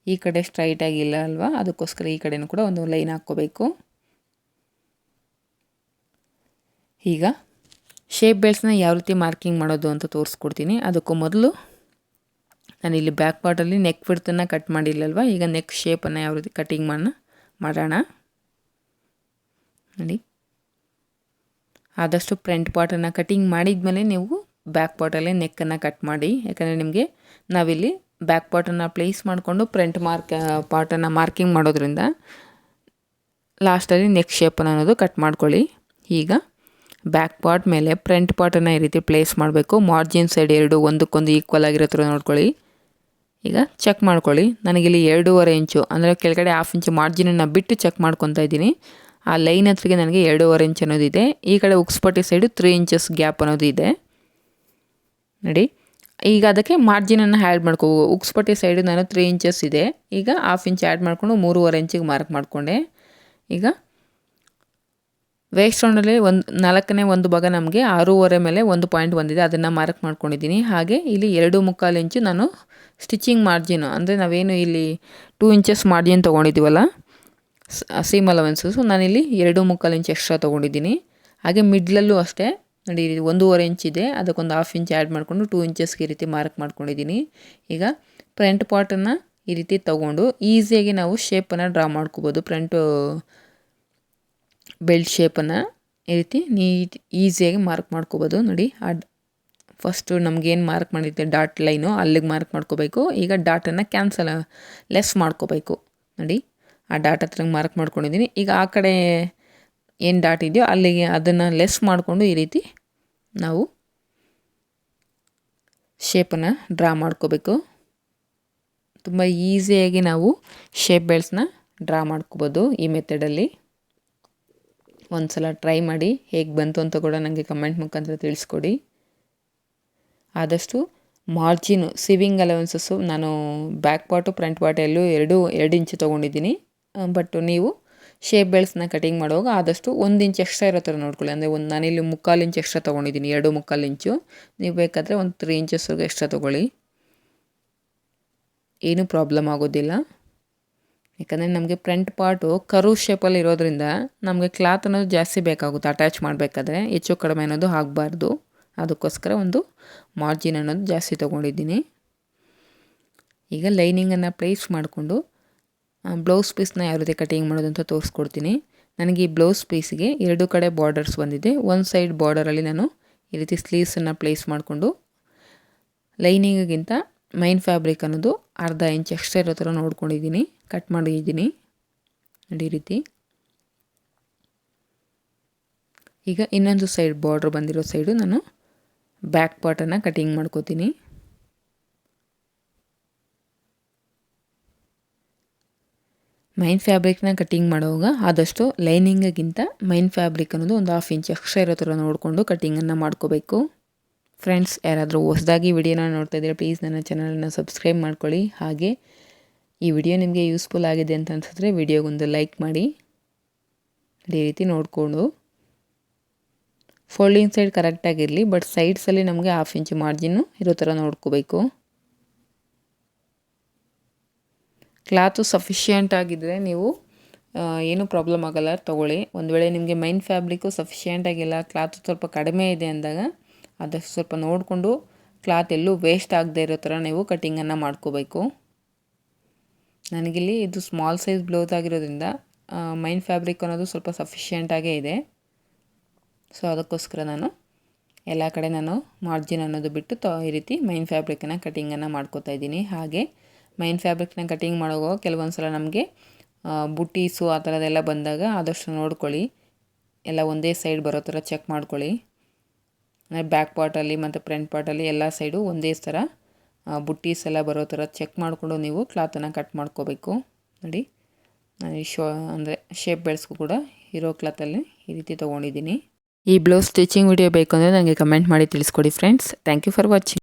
ಈ ಕಡೆ ಸ್ಟ್ರೈಟಾಗಿ ಇಲ್ಲ ಅಲ್ವಾ, ಅದಕ್ಕೋಸ್ಕರ ಈ ಕಡೆನೂ ಕೂಡ ಒಂದು ಲೈನ್ ಹಾಕ್ಕೋಬೇಕು. ಈಗ ಶೇಪ್ ಬೆಲ್ಟ್ಸ್ನ ಯಾವ ರೀತಿ ಮಾರ್ಕಿಂಗ್ ಮಾಡೋದು ಅಂತ ತೋರಿಸ್ಕೊಡ್ತೀನಿ. ಅದಕ್ಕೂ ಮೊದಲು ನಾನಿಲ್ಲಿ ಬ್ಯಾಕ್ ಪಾರ್ಟಲ್ಲಿ ನೆಕ್ ವಿಡ್ತನ್ನು ಕಟ್ ಮಾಡಿಲ್ಲಲ್ವ, ಈಗ ನೆಕ್ ಶೇಪನ್ನು ಯಾವ ರೀತಿ ಕಟಿಂಗ್ ಮಾಡೋಣ. ನೋಡಿ, ಆದಷ್ಟು ಫ್ರಂಟ್ ಪಾರ್ಟನ್ನು ಕಟಿಂಗ್ ಮಾಡಿದ್ಮೇಲೆ ನೀವು ಬ್ಯಾಕ್ ಪಾರ್ಟಲ್ಲೇ ನೆಕ್ಕನ್ನು ಕಟ್ ಮಾಡಿ. ಯಾಕಂದರೆ ನಿಮಗೆ ನಾವಿಲ್ಲಿ ಬ್ಯಾಕ್ ಪಾರ್ಟನ್ನು ಪ್ಲೇಸ್ ಮಾಡಿಕೊಂಡು ಫ್ರಂಟ್ ಪಾರ್ಟನ್ನು ಮಾರ್ಕಿಂಗ್ ಮಾಡೋದ್ರಿಂದ ಲಾಸ್ಟಲ್ಲಿ ನೆಕ್ ಶೇಪನ್ನು ಅನ್ನೋದು ಕಟ್ ಮಾಡ್ಕೊಳ್ಳಿ. ಈಗ ಬ್ಯಾಕ್ ಪಾರ್ಟ್ ಮೇಲೆ ಫ್ರಂಟ್ ಪಾರ್ಟನ್ನು ಈ ರೀತಿ ಪ್ಲೇಸ್ ಮಾಡಬೇಕು. ಮಾರ್ಜಿನ್ ಸೈಡ್ ಎರಡು ಒಂದಕ್ಕೊಂದು ಈಕ್ವಲ್ ಆಗಿರೋ ಥರ ನೋಡ್ಕೊಳ್ಳಿ. ಈಗ ಚೆಕ್ ಮಾಡ್ಕೊಳ್ಳಿ. ನನಗಿಲ್ಲಿ 2.5 ಇಂಚು ಅಂದರೆ ಕೆಳಗಡೆ 1/2 ಇಂಚು ಮಾರ್ಜಿನನ್ನು ಬಿಟ್ಟು ಚೆಕ್ ಮಾಡ್ಕೊತಾ ಇದ್ದೀನಿ. ಆ ಲೈನ್ ಹತ್ತಿಗೆ ನನಗೆ 2.5 ಇಂಚ್ ಅನ್ನೋದಿದೆ. ಈ ಕಡೆ ಉಕ್ಸ್ ಪಟ್ಟಿ ಸೈಡು 3 ಇಂಚಸ್ ಗ್ಯಾಪ್ ಅನ್ನೋದು ಇದೆ. ನೋಡಿ, ಈಗ ಅದಕ್ಕೆ ಮಾರ್ಜಿನನ್ನು ಆ್ಯಡ್ ಮಾಡ್ಕೋ. ಉಕ್ಸ್ಪಟ್ಟಿ ಸೈಡು ನಾನು 3 ಇಂಚಸ್ ಇದೆ. ಈಗ 1/2 ಇಂಚ್ ಆ್ಯಡ್ ಮಾಡಿಕೊಂಡು 3.5 ಇಂಚಿಗೆ ಮಾರ್ಕ್ ಮಾಡಿಕೊಂಡೆ. ಈಗ ವೇಸ್ಟ್ ರೌಂಡಲ್ಲಿ 4ನೇ ಒಂದು ಭಾಗ ನಮಗೆ 6.5 ಮೇಲೆ 1.1 ಇದೆ, ಅದನ್ನು ಮಾರ್ಕ್ ಮಾಡ್ಕೊಂಡಿದ್ದೀನಿ. ಹಾಗೆ ಇಲ್ಲಿ 2.25 ಇಂಚು ನಾನು ಸ್ಟಿಚಿಂಗ್ ಮಾರ್ಜಿನು, ಅಂದರೆ ನಾವೇನು ಇಲ್ಲಿ 2 ಇಂಚಸ್ ಮಾರ್ಜಿನ್ ತೊಗೊಂಡಿದ್ದೀವಲ್ಲ ಸೀಮ್ ಅಲವೆನ್ಸು, ನಾನಿಲ್ಲಿ 2.25 ಇಂಚ್ ಎಕ್ಸ್ಟ್ರಾ ತೊಗೊಂಡಿದ್ದೀನಿ. ಹಾಗೆ ಮಿಡ್ಲಲ್ಲೂ ಅಷ್ಟೇ ನೋಡಿ, 1.5 ಇಂಚ್ ಇದೆ, ಅದಕ್ಕೊಂದು 1/2 ಇಂಚ್ ಆ್ಯಡ್ ಮಾಡಿಕೊಂಡು 2 ಇಂಚಸ್ಗೆ ಈ ರೀತಿ ಮಾರ್ಕ್ ಮಾಡ್ಕೊಂಡಿದ್ದೀನಿ. ಈಗ ಫ್ರಂಟ್ ಪಾರ್ಟನ್ನು ಈ ರೀತಿ ತೊಗೊಂಡು ಈಸಿಯಾಗಿ ನಾವು ಶೇಪನ್ನು ಡ್ರಾ ಮಾಡ್ಕೋಬೋದು. ಫ್ರಂಟು ಬೆಲ್ಟ್ ಶೇಪನ್ನು ಈ ರೀತಿ ಈಸಿಯಾಗಿ ಮಾರ್ಕ್ ಮಾಡ್ಕೋಬೋದು. ನೋಡಿ, ಫಸ್ಟು ನಮಗೇನು ಮಾರ್ಕ್ ಮಾಡಿದ್ದೆ ಡಾಟ್ ಲೈನು ಅಲ್ಲಿಗೆ ಮಾರ್ಕ್ ಮಾಡ್ಕೋಬೇಕು. ಈಗ ಡಾಟನ್ನು ಲೆಸ್ ಮಾಡ್ಕೋಬೇಕು. ನೋಡಿ, ಆ ಡಾಟ್ ಹತ್ರ ಮಾರ್ಕ್ ಮಾಡ್ಕೊಂಡಿದ್ದೀನಿ. ಈಗ ಆ ಕಡೆ ಏನು ಡಾಟ್ ಇದೆಯೋ ಅಲ್ಲಿಗೆ ಅದನ್ನು ಲೆಸ್ ಮಾಡಿಕೊಂಡು ಈ ರೀತಿ ನಾವು ಶೇಪನ್ನು ಡ್ರಾ ಮಾಡ್ಕೋಬೇಕು. ತುಂಬ ಈಸಿಯಾಗಿ ನಾವು ಶೇಪ್ ಬೆಲ್ಟ್ಸ್ನ ಡ್ರಾ ಮಾಡ್ಕೋಬೋದು ಈ ಮೆಥಡಲ್ಲಿ. ಒಂದು ಸಲ ಟ್ರೈ ಮಾಡಿ, ಹೇಗೆ ಬಂತು ಅಂತ ಕೂಡ ನನಗೆ ಕಮೆಂಟ್ ಮುಖಾಂತರ ತಿಳಿಸ್ಕೊಡಿ. ಆದಷ್ಟು ಮಾರ್ಜಿನು ಸಿವಿಂಗ್ ಅಲವೆನ್ಸಸ್ಸು ನಾನು ಬ್ಯಾಕ್ ಪಾರ್ಟು ಫ್ರಂಟ್ ಪಾರ್ಟ್ ಎಲ್ಲೂ 2 ಇಂಚು ತೊಗೊಂಡಿದ್ದೀನಿ. ಬಟ್ ನೀವು ಶೇಪ್ ಬೆಲ್ಟ್ಸ್ನ ಕಟಿಂಗ್ ಮಾಡುವಾಗ ಆದಷ್ಟು 1 ಇಂಚ್ ಎಕ್ಸ್ಟ್ರಾ ಇರೋ ಥರ ನೋಡ್ಕೊಳ್ಳಿ. ಅಂದರೆ ನಾನಿಲ್ಲಿ 3/4 ಇಂಚ್ ಎಕ್ಸ್ಟ್ರಾ ತೊಗೊಂಡಿದ್ದೀನಿ, 2.25 ಇಂಚು. ನೀವು ಬೇಕಾದರೆ ಒಂದು 3 ಇಂಚಸ್ವರೆಗೂ ಎಕ್ಸ್ಟ್ರಾ ತೊಗೊಳ್ಳಿ, ಏನೂ ಪ್ರಾಬ್ಲಮ್ ಆಗೋದಿಲ್ಲ. ಯಾಕಂದರೆ ನಮಗೆ ಫ್ರಂಟ್ ಪಾರ್ಟು ಕರ್ವ್ ಶೇಪಲ್ಲಿ ಇರೋದ್ರಿಂದ ನಮಗೆ ಕ್ಲಾತ್ ಅನ್ನೋದು ಜಾಸ್ತಿ ಬೇಕಾಗುತ್ತೆ ಅಟ್ಯಾಚ್ ಮಾಡಬೇಕಾದ್ರೆ, ಹೆಚ್ಚು ಕಡಿಮೆ ಅನ್ನೋದು ಆಗಬಾರ್ದು. ಅದಕ್ಕೋಸ್ಕರ ಒಂದು ಮಾರ್ಜಿನ್ ಅನ್ನೋದು ಜಾಸ್ತಿ ತೊಗೊಂಡಿದ್ದೀನಿ. ಈಗ ಲೈನಿಂಗನ್ನು ಪ್ಲೇಸ್ ಮಾಡಿಕೊಂಡು ಬ್ಲೌಸ್ ಪೀಸ್ನ ಯಾವ ರೀತಿ ಕಟಿಂಗ್ ಮಾಡೋದು ಅಂತ ತೋರಿಸ್ಕೊಡ್ತೀನಿ. ನನಗೆ ಈ ಬ್ಲೌಸ್ ಪೀಸಿಗೆ 2 ಕಡೆ ಬಾರ್ಡರ್ಸ್ ಬಂದಿದೆ. ಒಂದು ಸೈಡ್ ಬಾರ್ಡರಲ್ಲಿ ನಾನು ಈ ರೀತಿ ಸ್ಲೀವ್ಸನ್ನು ಪ್ಲೇಸ್ ಮಾಡಿಕೊಂಡು ಲೈನಿಂಗಿಗಿಂತ ಮೈನ್ ಫ್ಯಾಬ್ರಿಕ್ ಅನ್ನೋದು 1/2 ಇಂಚ್ ಎಕ್ಸ್ಟ್ರಾ ಇರೋ ಥರ ನೋಡ್ಕೊಂಡಿದ್ದೀನಿ, ಕಟ್ ಮಾಡಿದ್ದೀನಿ. ನೋಡಿ, ಈ ರೀತಿ. ಈಗ ಇನ್ನೊಂದು ಸೈಡ್ ಬಾರ್ಡ್ರ್ ಬಂದಿರೋ ಸೈಡು ನಾನು ಬ್ಯಾಕ್ ಪಾರ್ಟನ್ನು ಕಟಿಂಗ್ ಮಾಡ್ಕೋತೀನಿ. ಮೈನ್ ಫ್ಯಾಬ್ರಿಕ್ನ ಕಟಿಂಗ್ ಮಾಡುವಾಗ ಆದಷ್ಟು ಲೈನಿಂಗಿಗಿಂತ ಮೈನ್ ಫ್ಯಾಬ್ರಿಕ್ ಅನ್ನೋದು ಒಂದು 1/2 ಇಂಚ್ ಎಕ್ಸ್ಟ್ರಾ ಇರೋ ಥರ ನೋಡಿಕೊಂಡು ಕಟಿಂಗನ್ನು ಮಾಡ್ಕೋಬೇಕು. ಫ್ರೆಂಡ್ಸ್, ಯಾರಾದರೂ ಹೊಸದಾಗಿ ವಿಡಿಯೋನ ನೋಡ್ತಾ ಇದ್ದರೆ ಪ್ಲೀಸ್ ನನ್ನ ಚಾನಲನ್ನು ಸಬ್ಸ್ಕ್ರೈಬ್ ಮಾಡ್ಕೊಳ್ಳಿ. ಹಾಗೆ ಈ ವಿಡಿಯೋ ನಿಮಗೆ ಯೂಸ್ಫುಲ್ ಆಗಿದೆ ಅಂತ ಅನಿಸಿದ್ರೆ ವಿಡಿಯೋಗೊಂದು ಲೈಕ್ ಮಾಡಿ. ಈ ರೀತಿ ನೋಡಿಕೊಂಡು ಫೋಲ್ಡಿಂಗ್ ಸೈಡ್ ಕರೆಕ್ಟಾಗಿರಲಿ, ಬಟ್ ಸೈಡ್ಸಲ್ಲಿ ನಮಗೆ 1/2 ಇಂಚ್ ಮಾರ್ಜಿನ್ನು ಇರೋ ಥರ ನೋಡ್ಕೋಬೇಕು. ಕ್ಲಾತು ಸಫಿಷಿಯೆಂಟ್ ಆಗಿದ್ದರೆ ನೀವು ಏನೂ ಪ್ರಾಬ್ಲಮ್ ಆಗೋಲ್ಲ, ತೊಗೊಳ್ಳಿ. ಒಂದು ವೇಳೆ ನಿಮಗೆ ಮೈನ್ ಫ್ಯಾಬ್ರಿಕ್ಕು ಸಫಿಷಿಯೆಂಟ್ ಆಗಿಲ್ಲ, ಕ್ಲಾತು ಸ್ವಲ್ಪ ಕಡಿಮೆ ಇದೆ ಅಂದಾಗ ಅದಷ್ಟು ಸ್ವಲ್ಪ ನೋಡಿಕೊಂಡು ಕ್ಲಾತ್ ಎಲ್ಲೂ ವೇಸ್ಟ್ ಆಗದೆ ಇರೋ ಥರ ನೀವು ಕಟಿಂಗನ್ನು ಮಾಡ್ಕೋಬೇಕು. ನನಗಿಲ್ಲಿ ಇದು ಸ್ಮಾಲ್ ಸೈಜ್ ಬ್ಲೌಸ್ ಆಗಿರೋದ್ರಿಂದ ಮೈನ್ ಫ್ಯಾಬ್ರಿಕ್ ಅನ್ನೋದು ಸ್ವಲ್ಪ ಸಫಿಷಿಯೆಂಟಾಗೇ ಇದೆ. ಸೊ ಅದಕ್ಕೋಸ್ಕರ ನಾನು ಎಲ್ಲ ಕಡೆ ನಾನು ಮಾರ್ಜಿನ್ ಅನ್ನೋದು ಬಿಟ್ಟು ಈ ರೀತಿ ಮೈನ್ ಫ್ಯಾಬ್ರಿಕನ್ನು ಕಟಿಂಗನ್ನು ಮಾಡ್ಕೋತಾ ಇದ್ದೀನಿ. ಹಾಗೆ ಮೈನ್ ಫ್ಯಾಬ್ರಿಕ್ನ ಕಟಿಂಗ್ ಮಾಡುವಾಗ ಕೆಲವೊಂದು ಸಲ ನಮಗೆ ಬುಟ್ಟೀಸು ಆ ಥರದ್ದೆಲ್ಲ ಬಂದಾಗ ಆದಷ್ಟು ನೋಡ್ಕೊಳ್ಳಿ, ಎಲ್ಲ ಒಂದೇ ಸೈಡ್ ಬರೋ ಥರ ಚೆಕ್ ಮಾಡ್ಕೊಳ್ಳಿ. ಅಂದರೆ ಬ್ಯಾಕ್ ಪಾರ್ಟಲ್ಲಿ ಮತ್ತು ಫ್ರಂಟ್ ಪಾರ್ಟಲ್ಲಿ ಎಲ್ಲ ಸೈಡು ಒಂದೇ ಥರ ಬುಟ್ಟೀಸ್ ಎಲ್ಲ ಬರೋ ಥರ ಚೆಕ್ ಮಾಡಿಕೊಂಡು ನೀವು ಕ್ಲಾತನ್ನು ಕಟ್ ಮಾಡ್ಕೋಬೇಕು. ನೋಡಿ, ಅಂದರೆ ಶೇಪ್ ಬೆಲ್ಟ್ಸ್ಗೂ ಕೂಡ ಇರೋ ಕ್ಲಾತಲ್ಲಿ ಈ ರೀತಿ ತೊಗೊಂಡಿದ್ದೀನಿ. ಈ ಬ್ಲೌಸ್ ಸ್ಟಿಚಿಂಗ್ ವಿಡಿಯೋ ಬೇಕು ಅಂದರೆ ನನಗೆ ಕಮೆಂಟ್ ಮಾಡಿ ತಿಳಿಸ್ಕೊಡಿ friends. Thank you for watching.